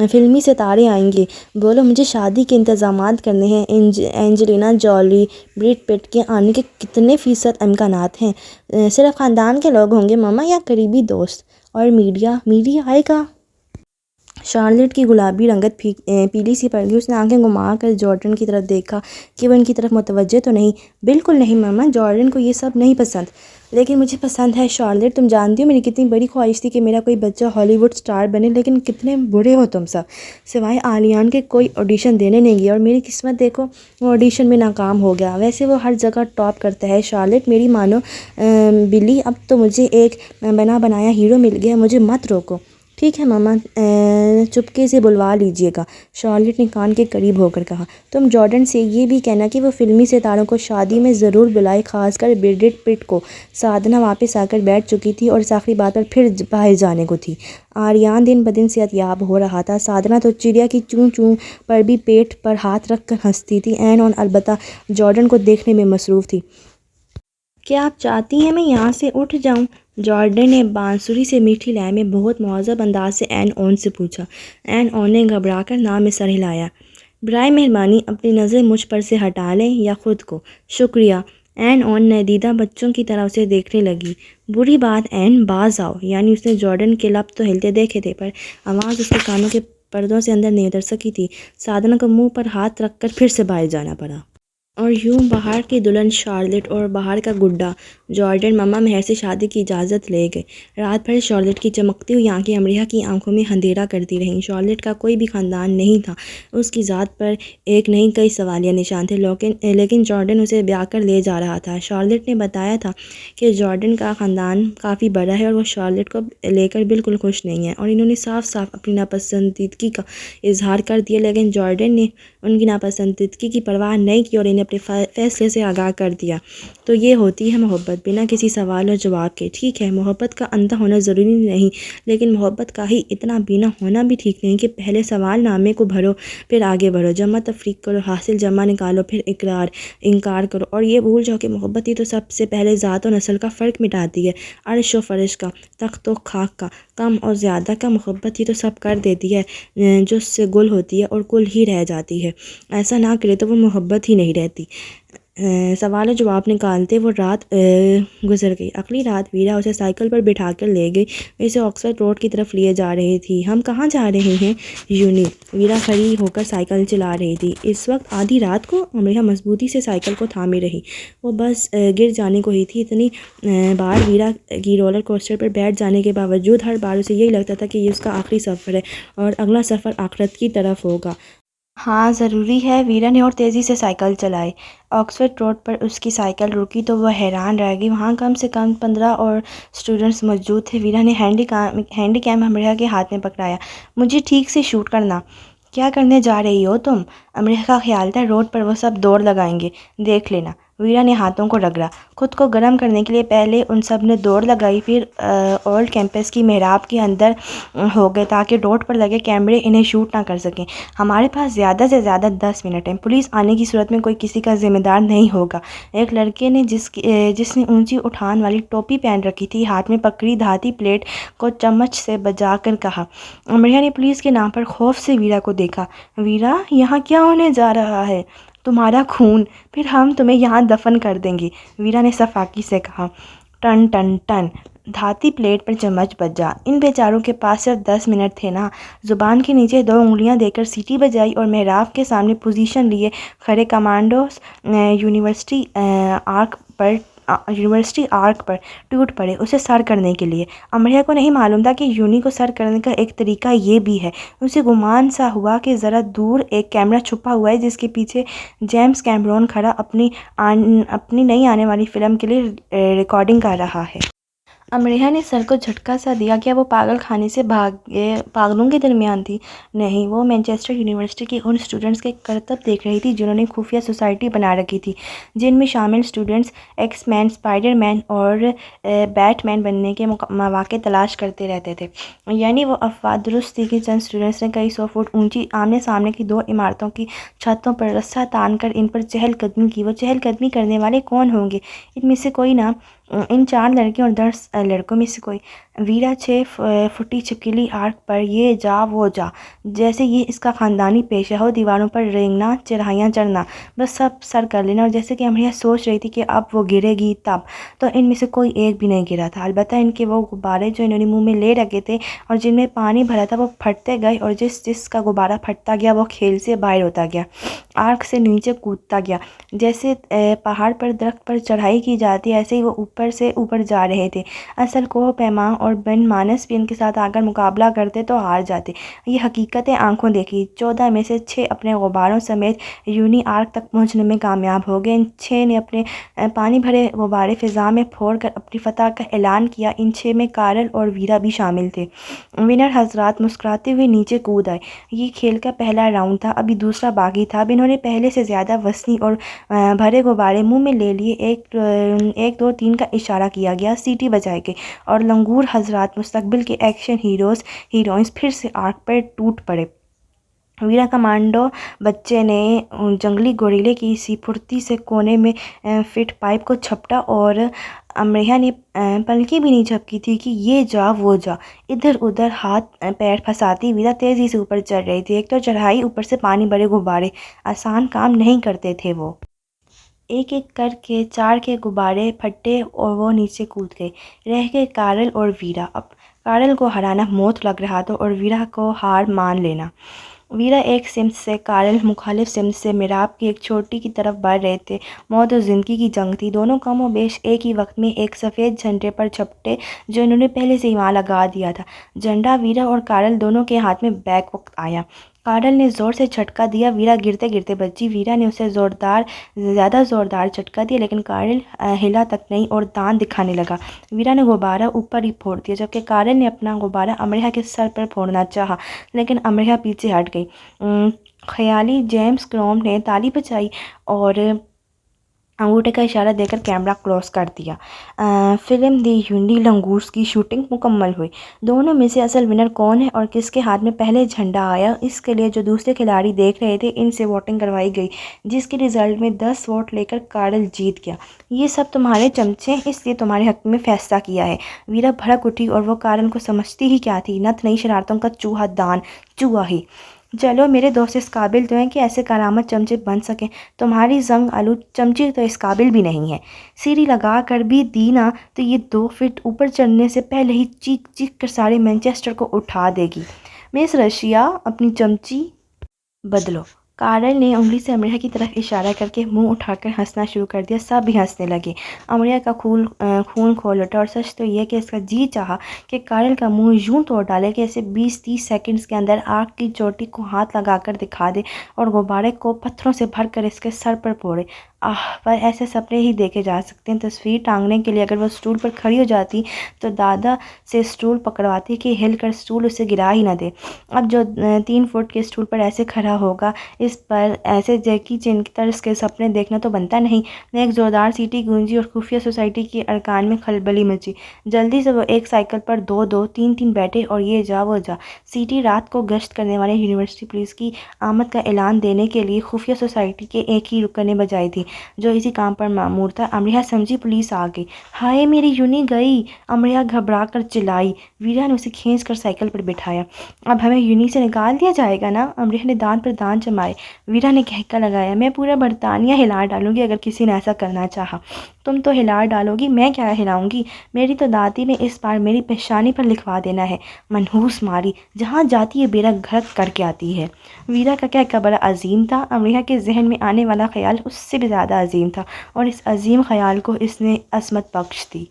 فلمی ستارے آئیں گے، بولو مجھے شادی کے انتظامات کرنے ہیں۔ اینجلینا جولی، بریڈ پٹ کے آنے کے کتنے فیصد امکانات ہیں؟ صرف خاندان کے لوگ ہوں گے مما یا قریبی دوست؟ اور میڈیا آئے گا؟ شارلٹ کی گلابی رنگت پیلی سی پڑ گئی۔ اس نے آنکھیں گھما کر جارڈن کی طرف دیکھا کہ وہ ان کی طرف متوجہ تو نہیں۔ بالکل نہیں مما، جارڈن کو یہ سب نہیں پسند۔ لیکن مجھے پسند ہے شارلٹ۔ تم جانتی ہو میری کتنی بڑی خواہش تھی کہ میرا کوئی بچہ ہالی ووڈ سٹار بنے، لیکن کتنے برے ہو تم سب، سوائے عالیان کے کوئی آڈیشن دینے نہیں گیا، اور میری قسمت دیکھو، وہ آڈیشن میں ناکام ہو گیا۔ ویسے وہ ہر جگہ ٹاپ کرتا ہے۔ شارلٹ میری مانو بلی، اب تو مجھے ایک بنا بنایا ہیرو مل گیا، مجھے مت روکو۔ ٹھیک ہے مما، چپکے سے بلوا لیجیے گا، شارلٹ نے کان کے قریب ہو کر کہا۔ تم جارڈن سے یہ بھی کہنا کہ وہ فلمی ستاروں کو شادی میں ضرور بلائے، خاص کر بریڈ پٹ کو۔ سادھنا واپس آ کر بیٹھ چکی تھی اور اس آخری بات پر پھر باہر جانے کو تھی۔ آریان دن بدن صحت یاب ہو رہا تھا۔ سادھنا تو چڑیا کی چوں چوں پر بھی پیٹ پر ہاتھ رکھ کر ہنستی تھی، عین اور البتہ جارڈن کو دیکھنے میں مصروف تھی۔ کیا آپ چاہتی ہیں میں یہاں سے اٹھ جاؤں؟ جارڈن نے بانسری سے میٹھی لے میں بہت مہذب انداز سے این اون سے پوچھا۔ این اون نے گھبرا کر نام میں سر ہلایا۔ برائے مہربانی اپنی نظریں مجھ پر سے ہٹا لیں یا خود کو۔ شکریہ۔ این اون ندیدہ بچوں کی طرح اسے دیکھنے لگی۔ بری بات این، باز آؤ، یعنی اس نے جارڈن کے لب تو ہلتے دیکھے تھے پر آواز اس کے کانوں کے پردوں سے اندر نہیں اتر سکی تھی۔ سادھنا کو منہ پر ہاتھ رکھ کر پھر سے باہر جانا پڑا۔ اور یوں باہر کی دلہن شارلٹ اور باہر کا گڈا جارڈن مما مہر سے شادی کی اجازت لے گئے۔ رات بھر شارلٹ کی چمکتی ہوئی آنکھیں امریہ کی آنکھوں میں اندھیرا کرتی رہیں۔ شارلٹ کا کوئی بھی خاندان نہیں تھا، اس کی ذات پر ایک نہیں کئی سوالیہ نشان تھے، لیکن جارڈن اسے بیاہ کر لے جا رہا تھا۔ شارلٹ نے بتایا تھا کہ جارڈن کا خاندان کافی بڑا ہے اور وہ شارلٹ کو لے کر بالکل خوش نہیں ہے، اور انہوں نے صاف صاف اپنی ناپسندیدگی کا اظہار کر دیا، لیکن جارڈن نے ان کی ناپسندیدگی کی پرواہ نہیں کی اور انہیں اپنے فیصلے سے آگاہ کر دیا۔ تو یہ ہوتی ہے محبت، بنا کسی سوال و جواب کے۔ ٹھیک ہے، محبت کا اندھا ہونا ضروری نہیں، لیکن محبت کا ہی اتنا بینا ہونا بھی ٹھیک نہیں کہ پہلے سوال نامے کو بھرو پھر آگے بڑھو، جمع تفریق کرو، حاصل جمع نکالو، پھر انکار کرو، اور یہ بھول جاؤ کہ محبت ہی تو سب سے پہلے ذات و نسل کا فرق مٹاتی ہے، عرش و فرش کا، تخت و خاک کا، کم اور زیادہ کا۔ محبت ہی تو سب کر دیتی ہے، جو اس سے گل ہوتی ہے اور کل ہی رہ جاتی ہے۔ ایسا نہ کرے تو وہ محبت ہی نہیں رہتی۔ سوال و جواب نکالتے وہ رات گزر گئی۔ اگلی رات ویرا اسے سائیکل پر بٹھا کر لے گئی، اسے آکسفورڈ روڈ کی طرف لیے جا رہی تھی۔ ہم کہاں جا رہے ہیں؟ یونی۔ ویرا کھڑی ہو کر سائیکل چلا رہی تھی۔ اس وقت آدھی رات کو؟ امریہ مضبوطی سے سائیکل کو تھامے رہی۔ وہ بس گر جانے کو ہی تھی۔ اتنی بار ویرا کی رولر کوسٹر پر بیٹھ جانے کے باوجود ہر بار اسے یہی لگتا تھا کہ یہ اس کا آخری سفر ہے اور اگلا سفر آخرت کی طرف ہوگا۔ ہاں ضروری ہے، ویرا نے اور تیزی سے سائیکل چلائی۔ آکسفورڈ روڈ پر اس کی سائیکل رکی تو وہ حیران رہ گئی، وہاں کم سے کم 15 اور اسٹوڈنٹس موجود تھے۔ ویرا نے ہینڈی کیم امریہ کے ہاتھ میں پکڑایا۔ مجھے ٹھیک سے شوٹ کرنا۔ کیا کرنے جا رہی ہو تم؟ امریہ کا خیال تھا روڈ پر وہ سب دوڑ لگائیں گے، دیکھ لینا۔ ویرا نے ہاتھوں کو رگڑا۔ خود کو گرم کرنے کے لیے پہلے ان سب نے دوڑ لگائی، پھر اولڈ کیمپس کی محراب کے اندر ہو گئے تاکہ روڈ پر لگے کیمرے انہیں شوٹ نہ کر سکیں۔ ہمارے پاس زیادہ سے زیادہ 10 منٹ ہیں، پولیس آنے کی صورت میں کوئی کسی کا ذمہ دار نہیں ہوگا۔ ایک لڑکے نے جس نے اونچی اٹھان والی ٹوپی پہن رکھی تھی، ہاتھ میں پکڑی دھاتی پلیٹ کو چمچ سے بجا کر کہا۔ امریہ نے پولیس کے نام پر خوف سے ویرا کو دیکھا۔ ویرا، یہاں کیا ہونے جا رہا ہے؟ تمہارا خون، پھر ہم تمہیں یہاں دفن کر دیں گے، ویرا نے صفاقی سے کہا۔ ٹن ٹن ٹن دھاتی پلیٹ پر چمچ بجا۔ ان بیچاروں کے پاس صرف 10 منٹ تھے نا۔ زبان کے نیچے 2 انگلیاں دے کر سیٹی بجائی اور محراب کے سامنے پوزیشن لیے کھڑے کمانڈوز یونیورسٹی آرک پر ٹوٹ پڑے اسے سر کرنے کے لیے۔ امریہ کو نہیں معلوم تھا کہ یونی کو سر کرنے کا ایک طریقہ یہ بھی ہے۔ اسے گمان سا ہوا کہ ذرا دور ایک کیمرہ چھپا ہوا ہے جس کے پیچھے جیمز کیمرون کھڑا اپنی نئی آنے والی فلم کے لیے ریکارڈنگ کر رہا ہے۔ امریہ نے سر کو جھٹکا سا دیا۔ کیا وہ پاگل خانے سے پاگلوں کے درمیان تھی؟ نہیں، وہ مانچسٹر یونیورسٹی کے ان اسٹوڈنٹس کے کرتب دیکھ رہی تھی جنہوں نے خفیہ سوسائٹی بنا رکھی تھی، جن میں شامل اسٹوڈنٹس ایکس مین، اسپائڈر مین اور بیٹ مین بننے کے مواقع تلاش کرتے رہتے تھے۔ یعنی وہ افواہ درست تھی کہ چند اسٹوڈنٹس نے کئی سو فٹ اونچی آمنے سامنے کی دو عمارتوں کی چھتوں پر رسہ تان کر ان پر چہل قدمی کی۔ وہ چہل قدمی کرنے والے کون ہوں گے؟ ان میں سے کوئی نہ، ان 4 لڑکیوں اور 10 لڑکوں میں سے کوئی۔ ویرا 6 فٹی چھپکلی آرک پر یہ جا وہ جا، جیسے یہ اس کا خاندانی پیشہ ہو، دیواروں پر رینگنا، چڑھائیاں چڑھنا، بس سب سر کر لینا۔ اور جیسے کہ امریہ سوچ رہی تھی کہ اب وہ گرے گی تب، تو ان میں سے کوئی ایک بھی نہیں گرا تھا۔ البتہ ان کے وہ غبارے جو انہوں نے منہ میں لے رکھے تھے اور جن میں پانی بھرا تھا وہ پھٹتے گئے، اور جس کا غبارہ پھٹتا گیا وہ کھیل سے باہر ہوتا گیا، آرک سے نیچے کودتا گیا۔ جیسے پہاڑ پر درخت پر چڑھائی کی جاتی ہے، ایسے ہی وہ اوپر سے اوپر جا رہے تھے۔ اصل کوہ پیما اور بن مانس بھی ان کے ساتھ آ کر مقابلہ کرتے تو ہار جاتے۔ یہ حقیقتیں آنکھوں دیکھی۔ 14 میں سے 6 اپنے غباروں سمیت یونی آرک تک پہنچنے میں کامیاب ہو گئے۔ ان 6 نے اپنے پانی بھرے غبارے فضا میں پھوڑ کر اپنی فتح کا اعلان کیا۔ ان 6 میں کارل اور ویرا بھی شامل تھے۔ ونر حضرات مسکراتے ہوئے نیچے کود آئے۔ یہ کھیل کا پہلا راؤنڈ تھا، ابھی دوسرا باقی تھا۔ اب انہوں نے پہلے سے زیادہ وسیع اور بھرے غبارے منہ میں لے لیے۔ 1 2 3 کا اشارہ کیا گیا، سیٹی بجائی گئی اور لنگور حضرات، مستقبل کے ایکشن ہیروئنز پھر سے آرک پر ٹوٹ پڑے۔ ویرا کمانڈو بچے نے جنگلی گوریلے کی سی پھرتی سے کونے میں فٹ پائپ کو جھپٹا، اور امریہ نے پلکیں بھی نہیں جھپکی تھی کہ یہ جا وہ جا۔ ادھر ادھر ہاتھ پیر پھنساتی ویرا تیزی سے اوپر چڑھ رہی تھی۔ ایک تو چڑھائی، اوپر سے پانی بھرے غبارے، آسان کام نہیں کرتے تھے وہ۔ ایک ایک کر کے 4 کے غبارے پھٹے اور وہ نیچے کود گئے۔ رہ گئے کارل اور ویرا۔ اب کارل کو ہرانا موت لگ رہا تھا اور ویرا کو ہار مان لینا۔ ویرا ایک سمت سے، کارل مخالف سمت سے میراب کی ایک چوٹی کی طرف بڑھ رہے تھے۔ موت اور زندگی کی جنگ تھی۔ دونوں کم و بیش ایک ہی وقت میں ایک سفید جھنڈے پر جھپٹے جو انہوں نے پہلے سے ہی وہاں لگا دیا تھا۔ جھنڈا ویرا اور کارل دونوں کے ہاتھ میں بیک وقت آیا۔ کارل نے زور سے جھٹکا دیا، ویرا گرتے گرتے بچی۔ ویرا نے اسے زیادہ زوردار جھٹکا دیا، لیکن کارل ہلا تک نہیں اور دانت دکھانے لگا۔ ویرا نے غبارہ اوپر ہی پھوڑ دیا، جبکہ کارل نے اپنا غبارہ امریہ کے سر پر پھوڑنا چاہا، لیکن امریہ پیچھے ہٹ گئی۔ خیالی جیمز کروم نے تالی بجائی اور انگوٹھے کا اشارہ دے کر کیمرہ کلوز کر دیا۔ فلم دی یونی لنگورس کی شوٹنگ مکمل ہوئی۔ دونوں میں سے اصل ونر کون ہے اور کس کے ہاتھ میں پہلے جھنڈا آیا، اس کے لیے جو دوسرے کھلاڑی دیکھ رہے تھے ان سے ووٹنگ کروائی گئی، جس کے رزلٹ میں 10 ووٹ لے کر کارل جیت گیا۔ یہ سب تمہارے چمچے ہیں، اس لیے تمہارے حق میں فیصلہ کیا ہے۔ ویرا بھڑک اٹھی، اور وہ کارل کو سمجھتی ہی کیا تھی، نت نئی شرارتوں کا چوہا دان، چوہا ہی۔ چلو، میرے دوست اس قابل تو ہیں کہ ایسے کارآمد چمچے بن سکیں، تمہاری زنگ آلود چمچی تو اس قابل بھی نہیں ہے۔ سیڑھی لگا کر بھی دی نا تو یہ 2 فٹ اوپر چڑھنے سے پہلے ہی چیخ چیخ کر سارے مانچسٹر کو اٹھا دے گی۔ مس رشیا، اپنی چمچی بدلو۔ کارل نے انگلی سے امریہ کی طرف اشارہ کر کے منہ اٹھا کر ہنسنا شروع کر دیا۔ سب بھی ہنسنے لگے۔ امریہ کا خون کھول اٹھا، اور سچ تو یہ کہ اس کا جی چاہا کہ کارل کا منہ یوں توڑ ڈالے کہ اسے 20-30 سیکنڈز کے اندر آرک کی چوٹی کو ہاتھ لگا کر دکھا دے اور غبارے کو پتھروں سے بھر کر اس کے سر پر پھوڑے۔ پر ایسے سپنے ہی دیکھے جا سکتے ہیں۔ تصویر ٹانگنے کے لیے اگر وہ سٹول پر کھڑی ہو جاتی تو دادا سے سٹول پکڑواتی کہ ہل کر سٹول اسے گرا ہی نہ دے۔ اب جو 3 فٹ کے سٹول پر ایسے کھڑا ہوگا، اس پر ایسے جیکی چین کی طرز کے سپنے دیکھنا تو بنتا نہیں۔ ایک زوردار سیٹی گونجی اور خفیہ سوسائٹی کے ارکان میں کھلبلی مچی۔ جلدی سے وہ ایک سائیکل پر 2-2 3-3 بیٹھے اور یہ جا وہ جا۔ سیٹی رات کو گشت کرنے والے یونیورسٹی پولیس کی آمد کا اعلان دینے کے لیے خفیہ سوسائٹی کے ایک ہی رکن نے بجائی تھی جو اسی کام پر مامور تھا۔ امریہ سمجھی پولیس آ گئی۔ ہائے، میری یونی گئی! امریہ گھبرا کر چلائی۔ ویرا نے اسے کھینچ کر سائیکل پر بٹھایا۔ اب ہمیں یونی سے نکال دیا جائے گا نا؟ امریہ نے دانت پر دانت جمائے۔ ویرا نے کہکا لگایا، میں پورا برطانیہ ہلا ڈالوں گی اگر کسی نے ایسا کرنا چاہا۔ تم تو ہلا ڈالو گی، میں کیا ہلاؤں گی؟ میری تو دادی نے اس بار میری پیشانی پر لکھوا دینا ہے، منحوس ماری، جہاں جاتی ہے بیڑا غرق کر کے آتی ہے۔ ویرا کا کہکا بڑا عظیم تھا۔ امریہ کے ذہن میں آنے والا خیال اس سے بھی زیادہ عظیم تھا، اور اس عظیم خیال کو اس نے عظمت بخش دی۔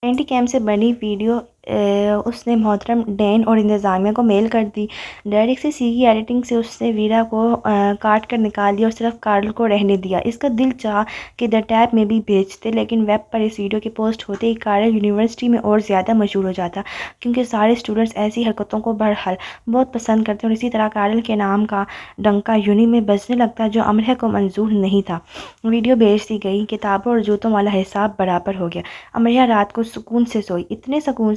ہینڈی کیم سے بنی ویڈیو اس نے محترم ڈین اور انتظامیہ کو میل کر دی۔ ڈائریکٹ سے سیگی ایڈیٹنگ سے اس نے ویرا کو کاٹ کر نکال دیا اور صرف کارل کو رہنے دیا۔ اس کا دل چاہا کہ دا ٹیپ میں بھی بھیجتے، لیکن ویب پر اس ویڈیو کے پوسٹ ہوتے ہی کارل یونیورسٹی میں اور زیادہ مشہور ہو جاتا، کیونکہ سارے اسٹوڈنٹس ایسی حرکتوں کو بہرحال بہت پسند کرتے اور اسی طرح کارل کے نام کا ڈنکا یونی میں بجنے لگتا، جو امریہ کو منظور نہیں تھا۔ ویڈیو بھیج دی گئی، کتابوں اور جوتوں والا حساب برابر ہو گیا۔ امریہ رات کو سکون سے سوئی، اتنے سکون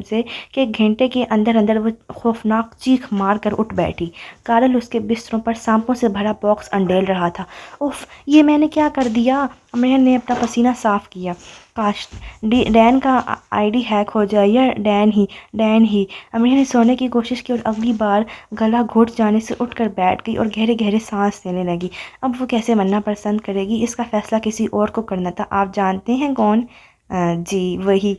سے کہ ایک گھنٹے کے اندر اندر وہ خوفناک چیخ مار کر اٹھ بیٹھی۔ کارل اس کے بستروں پر سانپوں سے بھرا باکس انڈیل رہا تھا۔ اف، یہ میں نے کیا کر دیا؟ امریہ نے اپنا پسینہ صاف کیا۔ کاش ڈین کا آئی ڈی ہیک ہو جائے، یا ڈین ہی۔ امریہ نے سونے کی کوشش کی اور اگلی بار گلا گھٹ جانے سے اٹھ کر بیٹھ گئی اور گہرے گہرے سانس لینے لگی۔ اب وہ کیسے مرنا پسند کرے گی؟ اس کا فیصلہ کسی اور کو کرنا تھا۔ آپ جانتے ہیں کون؟ جی وہی۔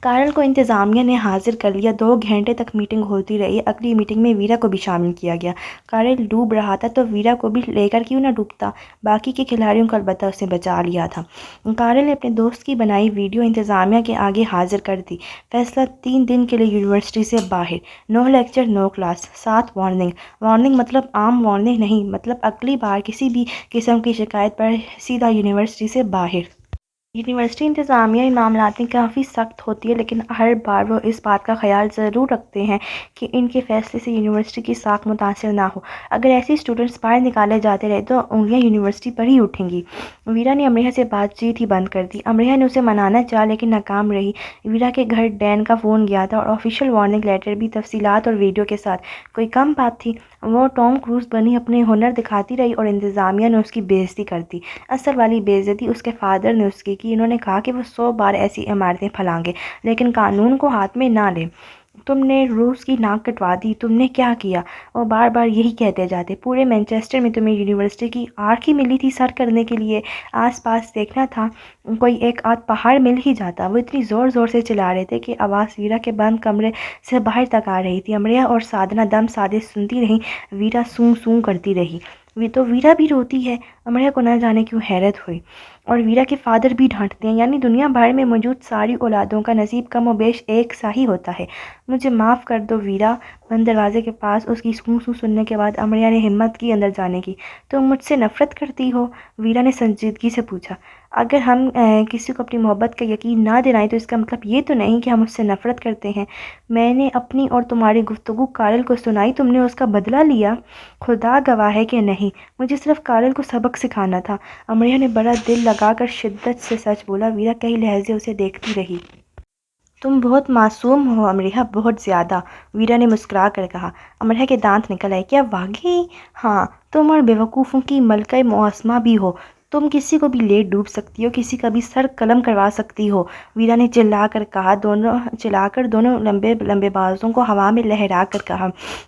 کارل کو انتظامیہ نے حاضر کر لیا۔ 2 گھنٹے تک میٹنگ ہوتی رہی۔ اگلی میٹنگ میں ویرا کو بھی شامل کیا گیا۔ کارل ڈوب رہا تھا تو ویرا کو بھی لے کر کیوں نہ ڈوبتا؟ باقی کے کھلاڑیوں کو البتہ اس نے بچا لیا تھا۔ کارل نے اپنے دوست کی بنائی ویڈیو انتظامیہ کے آگے حاضر کر دی۔ فیصلہ 3 دن کے لیے یونیورسٹی سے باہر، نو لیکچر نو کلاس، ساتھ وارننگ مطلب عام وارننگ نہیں، مطلب اگلی بار کسی بھی قسم کی شکایت پر سیدھا یونیورسٹی سے باہر۔ یونیورسٹی انتظامیہ ان معاملات میں کافی سخت ہوتی ہے، لیکن ہر بار وہ اس بات کا خیال ضرور رکھتے ہیں کہ ان کے فیصلے سے یونیورسٹی کی ساکھ متاثر نہ ہو۔ اگر ایسے اسٹوڈنٹس باہر نکالے جاتے رہے تو انگلیاں یونیورسٹی پر ہی اٹھیں گی۔ ویرا نے امریہ سے بات چیت ہی بند کر دی۔ امریہ نے اسے منانا چاہا لیکن ناکام رہی۔ ویرا کے گھر ڈین کا فون گیا تھا اور آفیشیل وارننگ لیٹر بھی، تفصیلات اور ویڈیو کے ساتھ۔ کوئی کم بات تھی؟ وہ ٹام کروز بنی اپنے ہنر دکھاتی رہی اور انتظامیہ نے اس کی بے عزتی کر دی۔ اصل والی بے عزتی اس کے فادر نے اس کی کی۔ انہوں نے کہا کہ وہ 100 بار ایسی عمارتیں پھلانگے لیکن قانون کو ہاتھ میں نہ لے۔ تم نے روز کی ناک کٹوا دی، تم نے کیا کیا؟ وہ بار بار یہی کہتے جاتے۔ پورے مانچسٹر میں تمہیں یونیورسٹی کی آرک ہی ملی تھی سر کرنے کے لیے؟ آس پاس دیکھنا تھا، کوئی ایک آدھ پہاڑ مل ہی جاتا۔ وہ اتنی زور سے چلا رہے تھے کہ آواز ویرا کے بند کمرے سے باہر تک آ رہی تھی۔ امریہ اور سادھنا دم سادے سنتی رہیں۔ ویرا سوں سوں کرتی رہی۔ تو ویرا بھی روتی ہے؟ امریہ کو نہ جانے کیوں حیرت ہوئی۔ اور ویرا کے فادر بھی ڈانٹتے ہیں؟ یعنی دنیا بھر میں موجود ساری اولادوں کا نصیب کم و بیش ایک سا ہی ہوتا ہے۔ مجھے معاف کر دو ویرا۔ بند دروازے کے پاس اس کی سوں سوں سننے کے بعد امریہ نے ہمت کی اندر جانے کی۔ تم مجھ سے نفرت کرتی ہو؟ ویرا نے سنجیدگی سے پوچھا۔ اگر ہم کسی کو اپنی محبت کا یقین نہ دلائیں تو اس کا مطلب یہ تو نہیں کہ ہم اس سے نفرت کرتے ہیں۔ میں نے اپنی اور تمہاری گفتگو کارل کو سنائی، تم نے اس کا بدلہ لیا؟ خدا گواہ ہے کہ نہیں، مجھے صرف کارل کو سبق سکھانا تھا۔ امریہ نے بڑا دل لگا کر شدت سے سچ بولا۔ ویرا کئی لہجے اسے دیکھتی رہی۔ تم بہت معصوم ہو امریہ، بہت زیادہ، ویرا نے مسکرا کر کہا۔ امریہ کے دانت نکل آئے۔ کیا واقعی؟ ہاں، تم اور بیوقوفوں کی ملکہ معصومہ بھی ہو۔ تم کسی کو بھی لے ڈوب سکتی ہو، کسی کا بھی سر قلم کروا سکتی ہو، ویرا نے چلا کر دونوں لمبے لمبے بازوؤں کو ہوا میں لہرا کر کہا۔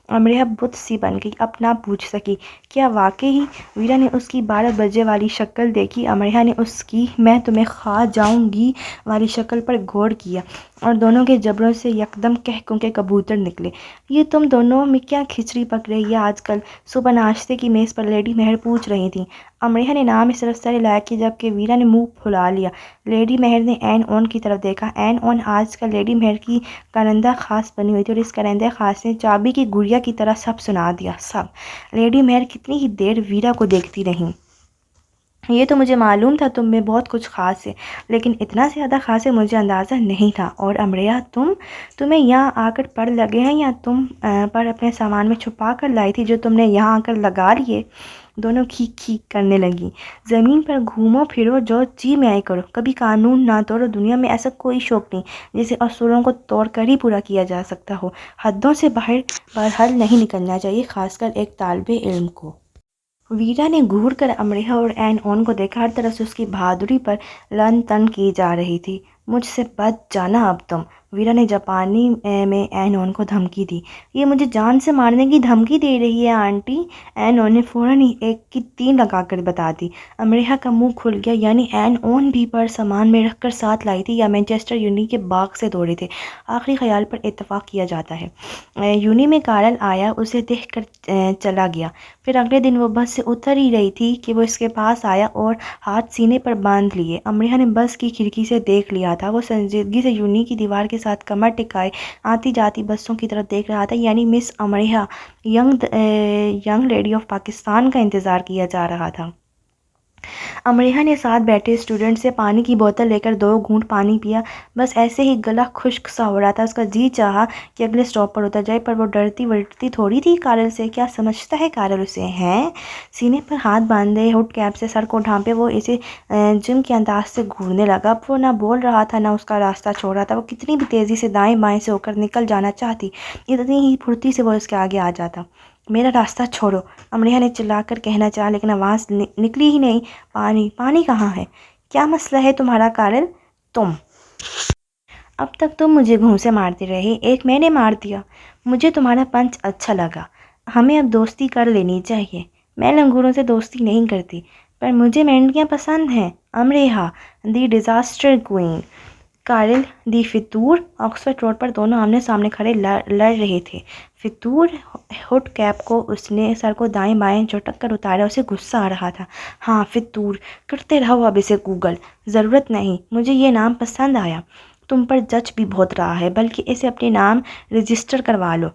امریہ بت سی بن گئی، اب نہ پوچھ سکی۔ کیا واقعی؟ ویرا نے اس کی 12 بجے والی شکل دیکھی۔ امریہ نے اس کی میں تمہیں کھا جاؤں گی والی شکل پر غور کیا اور دونوں کے جبڑوں سے یکدم کہکوں کے کبوتر نکلے۔ یہ تم دونوں میں کیا کھچڑی پک رہی ہے آج کل؟ صبح ناشتے کی میز پر لیڈی مہر پوچھ رہی تھیں۔ امریہ نے نام اس طرف سر ہلایا کہ جبکہ ویرا نے منہ پھلا لیا۔ لیڈی مہر نے این اون کی طرف دیکھا۔ این اون آج کل لیڈی مہر کی کارندہ خاص بنی ہوئی تھی اور اس کارندہ خاص نے چابی کی گڑیا کی طرح سب سنا دیا، سب۔ لیڈی مہر کتنی ہی دیر ویرا کو دیکھتی رہیں۔ یہ تو مجھے معلوم تھا تم میں بہت کچھ خاص ہے، لیکن اتنا زیادہ خاص ہے مجھے اندازہ نہیں تھا۔ اور امریہ تمہیں یہاں آ کر پڑ لگے ہیں یا تم پر اپنے سامان میں چھپا کر لائی تھی جو تم نے یہاں آ کر لگا لیے؟ دونوں کھیک کھیک کرنے لگیں۔ زمین پر گھومو پھرو، جو جی میں آئی کرو، کبھی قانون نہ توڑو۔ دنیا میں ایسا کوئی شوق نہیں جسے اصولوں کو توڑ کر ہی پورا کیا جا سکتا ہو۔ حدوں سے باہر بہرحال نہیں نکلنا چاہیے، خاص کر ایک طالب علم کو۔ ویرا نے گھور کر امریہ اور این اون کو دیکھا۔ ہر طرف سے اس کی بہادری پر لعن طعن کی جا رہی تھی۔ مجھ سے بچ جانا اب تم، ویرا نے جاپانی میں اینون کو دھمکی دی۔ یہ مجھے جان سے مارنے کی دھمکی دے رہی ہے آنٹی۔ اینون نے فوراً ہی 1 کی 3 لگا کر بتا دی۔ امریحہ کا منہ کھل گیا، یعنی اینون بھی پرس سامان میں رکھ کر ساتھ لائی تھی یا مانچسٹر یونی کے باغ سے دوڑے تھے۔ آخری خیال پر اتفاق کیا جاتا ہے۔ یونی میں کارل آیا، اسے دیکھ کر چلا گیا۔ پھر اگلے دن وہ بس سے اتر ہی رہی تھی کہ وہ اس کے پاس آیا اور ہاتھ سینے پر باندھ لیے۔ امریحہ نے بس کی کھڑکی سے دیکھ لیا تھا، وہ سنجیدگی سے یونی کی دیوار کے ساتھ کمر ٹکائے آتی جاتی بسوں کی طرف دیکھ رہا تھا، یعنی مس امریحہ ینگ لیڈی آف پاکستان کا انتظار کیا جا رہا تھا۔ امریحہ نے ساتھ بیٹھے اسٹوڈنٹ سے پانی کی بوتل لے کر 2 گھونٹ پانی پیا۔ بس ایسے ہی گلا خشک سا ہو رہا تھا۔ اس کا جی چاہا کہ اگلے اسٹاپ پر اتر جائے، پر وہ ڈرتی ورتی تھوڑی تھی کارل سے۔ کیا سمجھتا ہے کارل اسے؟ ہیں؟ سینے پر ہاتھ باندھے ہوڈ کیپ سے سر کو ڈھانپے وہ اسے جم کے انداز سے گھورنے لگا۔ اب وہ نہ بول رہا تھا نہ اس کا راستہ چھوڑ رہا تھا۔ وہ کتنی بھی تیزی سے دائیں بائیں سے ہو کر نکل جانا چاہتی، اتنی ہی پھرتی سے وہ اس کے آگے آ جاتا۔ میرا راستہ چھوڑو، امریحہ نے چلا کر کہنا چاہا، لیکن آواز نکلی ہی نہیں۔ پانی کہاں ہے؟ کیا مسئلہ ہے تمہارا کارل؟ اب تک تم مجھے گھونسے مارتے رہے، ایک میں نے مار دیا۔ مجھے تمہارا پنچ اچھا لگا۔ ہمیں اب دوستی کر لینی چاہیے۔ میں لنگوروں سے دوستی نہیں کرتی، پر مجھے مینڈکیاں پسند ہیں۔ امریحہ دی ڈیزاسٹر کوئین، کارل دی فطور۔ آکسفورڈ روڈ پر دونوں آمنے سامنے کھڑے لڑ رہے تھے۔ فطور ہوڈ کیپ کو اس نے سر کو دائیں بائیں جھٹک کر اتارا، اسے غصہ آ رہا تھا۔ ہاں فطور، کرتے رہو اب اسے گوگل۔ ضرورت نہیں، مجھے یہ نام پسند آیا۔ تم پر جچ بھی بہت رہا ہے، بلکہ اسے اپنے نام رجسٹر کروا لو۔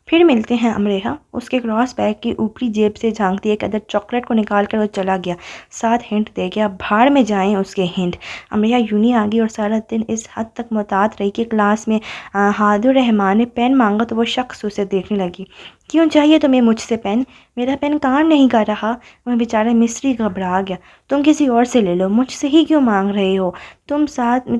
پھر ملتے ہیں امریحہ۔ اس کے کراس بیگ کی اوپری جیب سے جھانکتی ایک عدد چاکلیٹ کو نکال کر وہ چلا گیا، ساتھ ہنٹ دے گیا، بھاڑ میں جائیں اس کے ہنٹ۔ امریحہ یونی آ گئی اور سارا دن اس حد تک محتاط رہی کہ کلاس میں ہادی الرحمن نے پین مانگا تو وہ شخص اسے دیکھنے لگی۔ کیوں چاہیے تمہیں مجھ سے پین؟ میرا پین کام نہیں کر رہا۔ وہ بیچارہ مصری گھبرا گیا۔ تم کسی اور سے لے لو، مجھ سے ہی کیوں مانگ رہے ہو؟ تم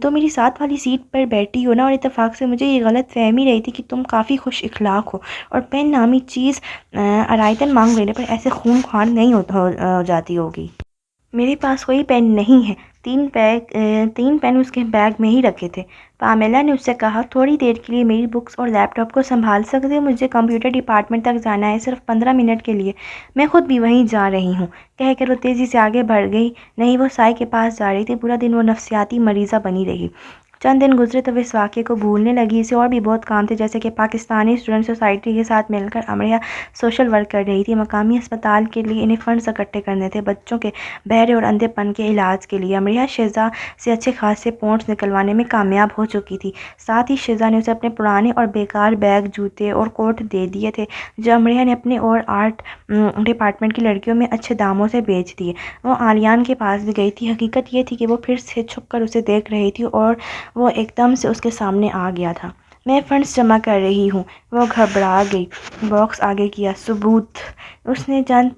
میری ساتھ والی سیٹ پر بیٹھی ہو نا، اور اتفاق سے مجھے یہ غلط فہمی رہی تھی کہ تم کافی خوش اخلاق ہو، اور پین نامی چیز ارائتاً مانگ لینے پر ایسے خون خوار نہیں ہو جاتی ہوگی۔ میرے پاس کوئی پین نہیں ہے۔ 3 پین اس کے بیگ میں ہی رکھے تھے۔ پامیلا نے اس سے کہا، تھوڑی دیر کے لیے میری بکس اور لیپ ٹاپ کو سنبھال سکتے ہو؟ مجھے کمپیوٹر ڈپارٹمنٹ تک جانا ہے، صرف 15 منٹ کے لیے۔ میں خود بھی وہیں جا رہی ہوں، کہہ کر وہ تیزی سے آگے بڑھ گئی۔ نہیں، وہ سائے کے پاس جا رہی تھی۔ پورا دن وہ نفسیاتی مریضہ بنی رہی۔ چند دن گزرے تو وہ اس واقعے کو بھولنے لگی۔ اسے اور بھی بہت کام تھے، جیسے کہ پاکستانی اسٹوڈنٹ سوسائٹی کے ساتھ مل کر امریحہ سوشل ورک کر رہی تھی۔ مقامی اسپتال کے لیے انہیں فنڈز اکٹھے کرنے تھے، بچوں کے بہرے اور اندھے پن کے علاج کے لیے۔ امریحہ شیزا سے اچھے خاصے پونڈز نکلوانے میں کامیاب ہو چکی تھی۔ ساتھ ہی شیزا نے اسے اپنے پرانے اور بیکار بیگ، جوتے اور کوٹ دے دیے تھے، جو امریحہ نے اپنے اور آرٹ ڈپارٹمنٹ کی لڑکیوں میں اچھے داموں سے بیچ دیے۔ وہ آلیان کے پاس بھی گئی تھی۔ حقیقت یہ تھی کہ وہ پھر سے چھپ کر اسے دیکھ رہی تھی، اور وہ ایک دم سے اس کے سامنے آ گیا تھا۔ میں فنڈز جمع کر رہی ہوں۔ وہ گھبرا گئی۔ باکس آگے کیا۔ ثبوت۔ اس نے چند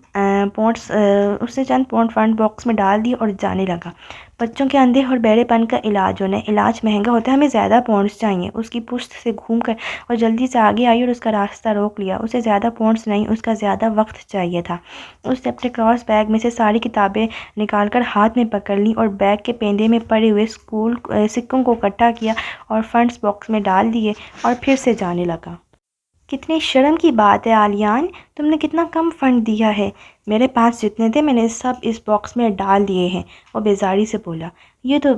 پونڈ فنڈ باکس میں ڈال دیے اور جانے لگا۔ بچوں کے اندھے اور بہرے پن کا علاج ہونا ہے، علاج مہنگا ہوتا ہے، ہمیں زیادہ پونڈز چاہیے۔ اس کی پشت سے گھوم کر وہ جلدی سے آگے آئی اور اس کا راستہ روک لیا۔ اسے زیادہ پونڈز نہیں، اس کا زیادہ وقت چاہیے تھا۔ اس نے اپنے کراس بیگ میں سے ساری کتابیں نکال کر ہاتھ میں پکڑ لیں اور بیگ کے پیندے میں پڑے ہوئے سکوں کو اکٹھا کیا اور فنڈز باکس میں ڈال دیے، اور پھر سے جانے لگا۔ کتنی شرم کی بات ہے آلیان، تم نے کتنا کم فنڈ دیا ہے۔ میرے پاس جتنے تھے میں نے سب اس باکس میں ڈال دیے ہیں، وہ بیزاری سے بولا۔ یہ تو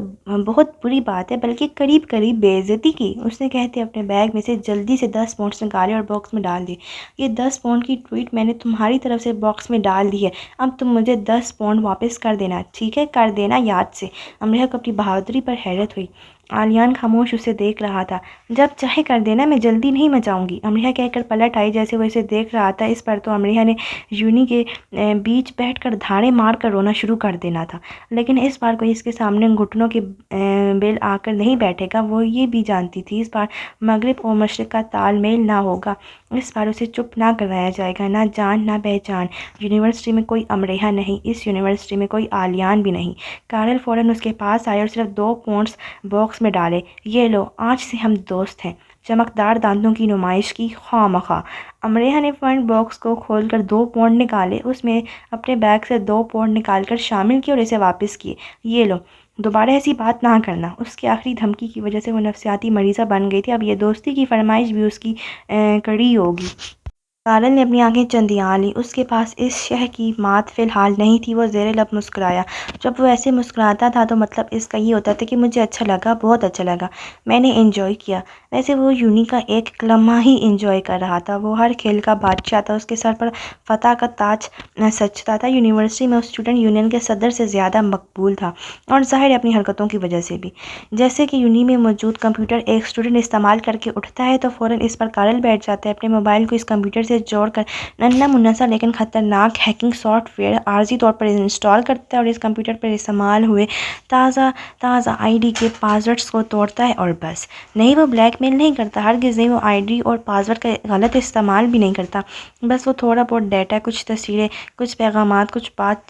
بہت بری بات ہے، بلکہ قریب بے عزتی کی، اس نے کہتے اپنے بیگ میں سے جلدی سے 10 پونڈز نکالے اور باکس میں ڈال دیے۔ یہ 10 پونڈ کی ٹویٹ میں نے تمہاری طرف سے باکس میں ڈال دی ہے، اب تم مجھے 10 پونڈ واپس کر دینا، ٹھیک ہے؟ کر دینا یاد سے۔ امریحہ کو اپنی بہادری پر حیرت ہوئی۔ آلیان خاموش اسے دیکھ رہا تھا۔ جب چاہے کر دینا، میں جلدی نہیں مچاؤں گی، امریحہ کہہ کر پلٹ آئی، جیسے وہ اسے دیکھ رہا تھا۔ اس پر تو امریحہ نے یونی کے بیچ بیٹھ کر دھاڑے مار کر رونا شروع کر دینا تھا، لیکن اس بار کوئی اس کے سامنے گھٹنوں کے بل آ کر نہیں بیٹھے گا۔ وہ یہ بھی جانتی تھی اس بار مغرب اور مشرق کا تال میل نہ ہوگا، اس بار اسے چپ نہ کروایا جائے گا، نہ جان نہ پہچان۔ یونیورسٹی میں کوئی امریحہ نہیں، اس یونیورسٹی میں کوئی آلیان بھی نہیں۔ کارل فوراً اس کے پاس آئے اور صرف 2 پونڈز باکس میں ڈالے۔ یہ لو، آج سے ہم دوست ہیں۔ چمکدار دانتوں کی نمائش کی خواہ مخواہ۔ امریحہ نے فنڈ باکس کو کھول کر 2 پونڈ نکالے، اس میں اپنے بیگ سے 2 پونڈ نکال کر شامل کیے اور اسے واپس کیے۔ یہ لو، دوبارہ ایسی بات نہ کرنا۔ اس کی آخری دھمکی کی وجہ سے وہ نفسیاتی مریضہ بن گئی تھی، اب یہ دوستی کی فرمائش بھی اس کی کڑی ہوگی۔ کارل نے اپنی آنکھیں چندیاں لیں۔ اس کے پاس اس شہ کی مات فی الحال نہیں تھی۔ وہ زیر لب مسکرایا۔ جب وہ ایسے مسکراتا تھا تو مطلب اس کا یہ ہوتا تھا کہ مجھے اچھا لگا، بہت اچھا لگا، میں نے انجوائے کیا۔ ویسے وہ یونی کا ایک لمحہ ہی انجوائے کر رہا تھا۔ وہ ہر کھیل کا بادشاہ تھا، اس کے سر پر فتح کا تاج سجتا تھا۔ یونیورسٹی میں اسٹوڈنٹ یونین کے صدر سے زیادہ مقبول تھا، اور ظاہر ہے اپنی حرکتوں کی وجہ سے بھی۔ جیسے کہ یونی میں موجود کمپیوٹر ایک اسٹوڈنٹ استعمال کر کے اٹھتا ہے تو فوراً اس پر کارل بیٹھ جاتا ہے، اپنے موبائل کو اس کمپیوٹر سے جوڑ کر ننھا منھا سا لیکن خطرناک ہیکنگ سافٹ ویئر عارضی طور پر انسٹال کرتا ہے اور اس کمپیوٹر پر استعمال ہوئے تازہ آئی ڈی کے پاسورڈز کو توڑتا ہے، اور بس۔ نہیں، وہ بلیک میل نہیں کرتا، ہرگز نہیں۔ وہ آئی ڈی اور پاسورڈ کا غلط استعمال بھی نہیں کرتا، بس وہ تھوڑا بہت ڈیٹا، کچھ تصویریں، کچھ پیغامات، کچھ بات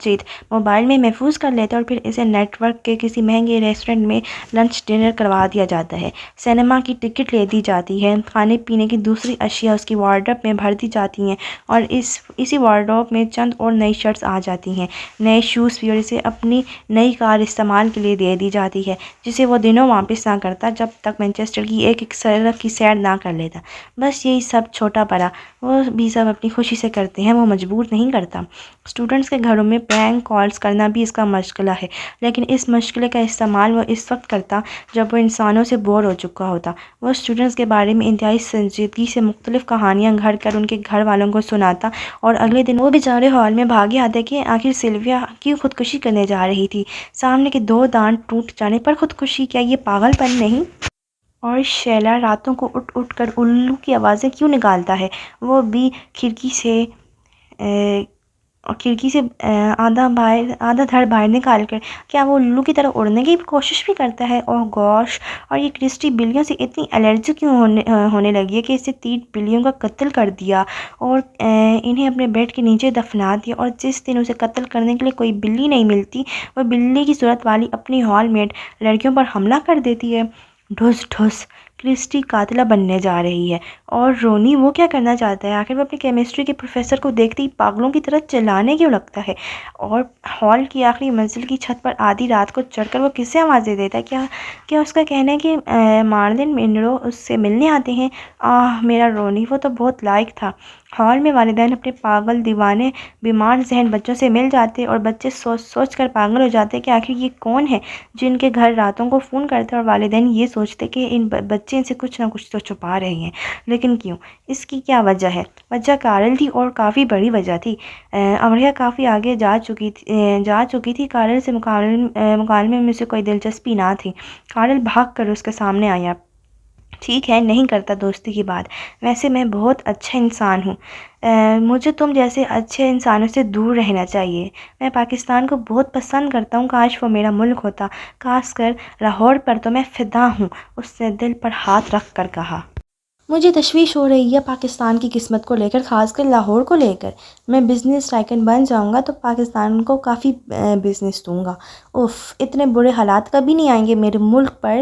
چیت موبائل میں محفوظ کر لیتا ہے، اور پھر اسے نیٹ ورک کے کسی مہنگے ریسٹورنٹ میں لنچ ڈنر کروا دیا جاتا ہے، سینما کی ٹکٹ لے دی جاتی ہے، کھانے پینے کی دوسری اشیاء اس کی وارڈروب میں بھر دی جاتی ہیں، اور اسی وارڈروب میں چند اور نئی شرٹس آ جاتی ہیں، نئے شوز بھی، اور اسے اپنی نئی کار استعمال کے لیے دے دی جاتی ہے، جسے وہ دنوں واپس نہ کرتا جب تک مانچسٹر کی ایک سڑک کی سیر نہ کر لیتا۔ بس یہی سب چھوٹا بڑا وہ بھی سب اپنی خوشی سے کرتے ہیں، وہ مجبور نہیں کرتا۔ اسٹوڈنٹس کے گھروں میں پرینک کالز کرنا بھی اس کا مشغلہ ہے، لیکن اس مشغلے کا استعمال وہ اس وقت کرتا جب وہ انسانوں سے بور ہو چکا ہوتا۔ وہ اسٹوڈنٹس کے بارے میں انتہائی سنجیدگی سے مختلف کہانیاں گھڑ کر ان کے گھر والوں کو سناتا، اور اگلے دن وہ بیچارے ہال میں بھاگے آتے کہ آخر سلویا کیوں خودکشی کرنے جا رہی تھی، سامنے کے دو دانت ٹوٹ جانے پر خودکشی، کیا یہ پاگل پن نہیں؟ اور شیلا راتوں کو اٹھ کر الو کی آوازیں کیوں نکالتا ہے، وہ بھی کھڑکی سے آدھا دھڑ باہر نکال کر؟ کیا وہ الو کی طرح اڑنے کی کوشش بھی کرتا ہے؟ اوہ گوش! اور یہ کرسٹی بلیوں سے اتنی الرجی کیوں ہونے لگی ہے کہ اسے 3 بلیوں کا قتل کر دیا اور انہیں اپنے بیڈ کے نیچے دفنا دیا، اور جس دن اسے قتل کرنے کے لیے کوئی بلی نہیں ملتی، وہ بلی کی صورت والی اپنی ہال میٹ لڑکیوں پر حملہ کر دیتی ہے۔ ڈھس ڈھس! کرسٹی قاتلہ بننے جا رہی ہے، اور رونی وہ کیا کرنا چاہتا ہے؟ آخر وہ اپنے کیمسٹری کے پروفیسر کو دیکھتے ہی پاگلوں کی طرح چلانے کیوں لگتا ہے، اور ہال کی آخری منزل کی چھت پر آدھی رات کو چڑھ کر وہ کسے آوازیں دیتا ہے؟ کیا اس کا کہنا ہے کہ مارلن منرو اس سے ملنے آتے ہیں؟ آہ میرا رونی، وہ تو بہت لائق تھا۔ ہال میں والدین اپنے پاگل دیوانے بیمار ذہن بچوں سے مل جاتے، اور بچے سوچ کر پاگل ہو جاتے کہ آخر یہ کون ہے جن کے گھر راتوں کو فون کرتے، اور والدین یہ سوچتے کہ ان بچے ان سے کچھ نہ کچھ تو چھپا رہے ہیں، لیکن کیوں؟ اس کی کیا وجہ ہے؟ وجہ کارل تھی، اور کافی بڑی وجہ تھی۔ امریہ کافی آگے جا چکی تھی، کارل سے مکالمے میں اسے کوئی دلچسپی نہ تھی۔ کارل بھاگ کر اس کے سامنے آیا۔ ٹھیک ہے، نہیں کرتا دوستی کی بات، ویسے میں بہت اچھا انسان ہوں، مجھے تم جیسے اچھے انسانوں سے دور رہنا چاہیے۔ میں پاکستان کو بہت پسند کرتا ہوں، کاش وہ میرا ملک ہوتا، خاص کر لاہور پر تو میں فدا ہوں، اس نے دل پر ہاتھ رکھ کر کہا۔ مجھے تشویش ہو رہی ہے پاکستان کی قسمت کو لے کر، خاص کر لاہور کو لے کر۔ میں بزنس ٹائکن بن جاؤں گا تو پاکستان کو کافی بزنس دوں گا۔ اف، اتنے برے حالات کبھی نہیں آئیں گے میرے ملک پر،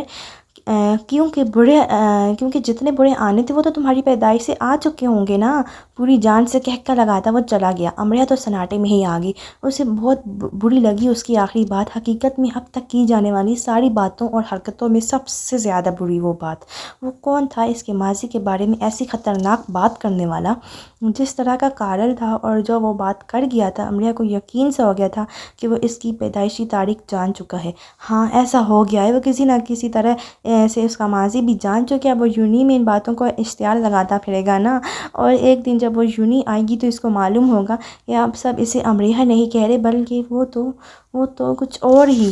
کیونکہ جتنے برے آنے تھے وہ تو تمہاری پیدائش سے آ چکے ہوں گے نا۔ پوری جان سے کہکا لگاتا وہ چلا گیا۔ امریہ تو سناٹے میں ہی آ گئی، اسے بہت بری لگی اس کی آخری بات۔ حقیقت میں اب تک کی جانے والی ساری باتوں اور حرکتوں میں سب سے زیادہ بری وہ بات۔ وہ کون تھا اس کے ماضی کے بارے میں ایسی خطرناک بات کرنے والا؟ جس طرح کا کارل تھا اور جو وہ بات کر گیا تھا، امریہ کو یقین سا ہو گیا تھا کہ وہ اس کی پیدائشی تاریخ جان چکا ہے۔ ہاں، ایسا ہو گیا ہے، وہ کسی نہ کسی طرح سے اس کا ماضی بھی جان چکا ہے۔ وہ یونی میں ان باتوں کو اشتعال لگاتا پھرے گا نا، اور ایک دن جب وہ یونی آئے گی تو اس کو معلوم ہوگا کہ اب سب اسے امریہ نہیں کہہ رہے، بلکہ وہ تو کچھ اور ہی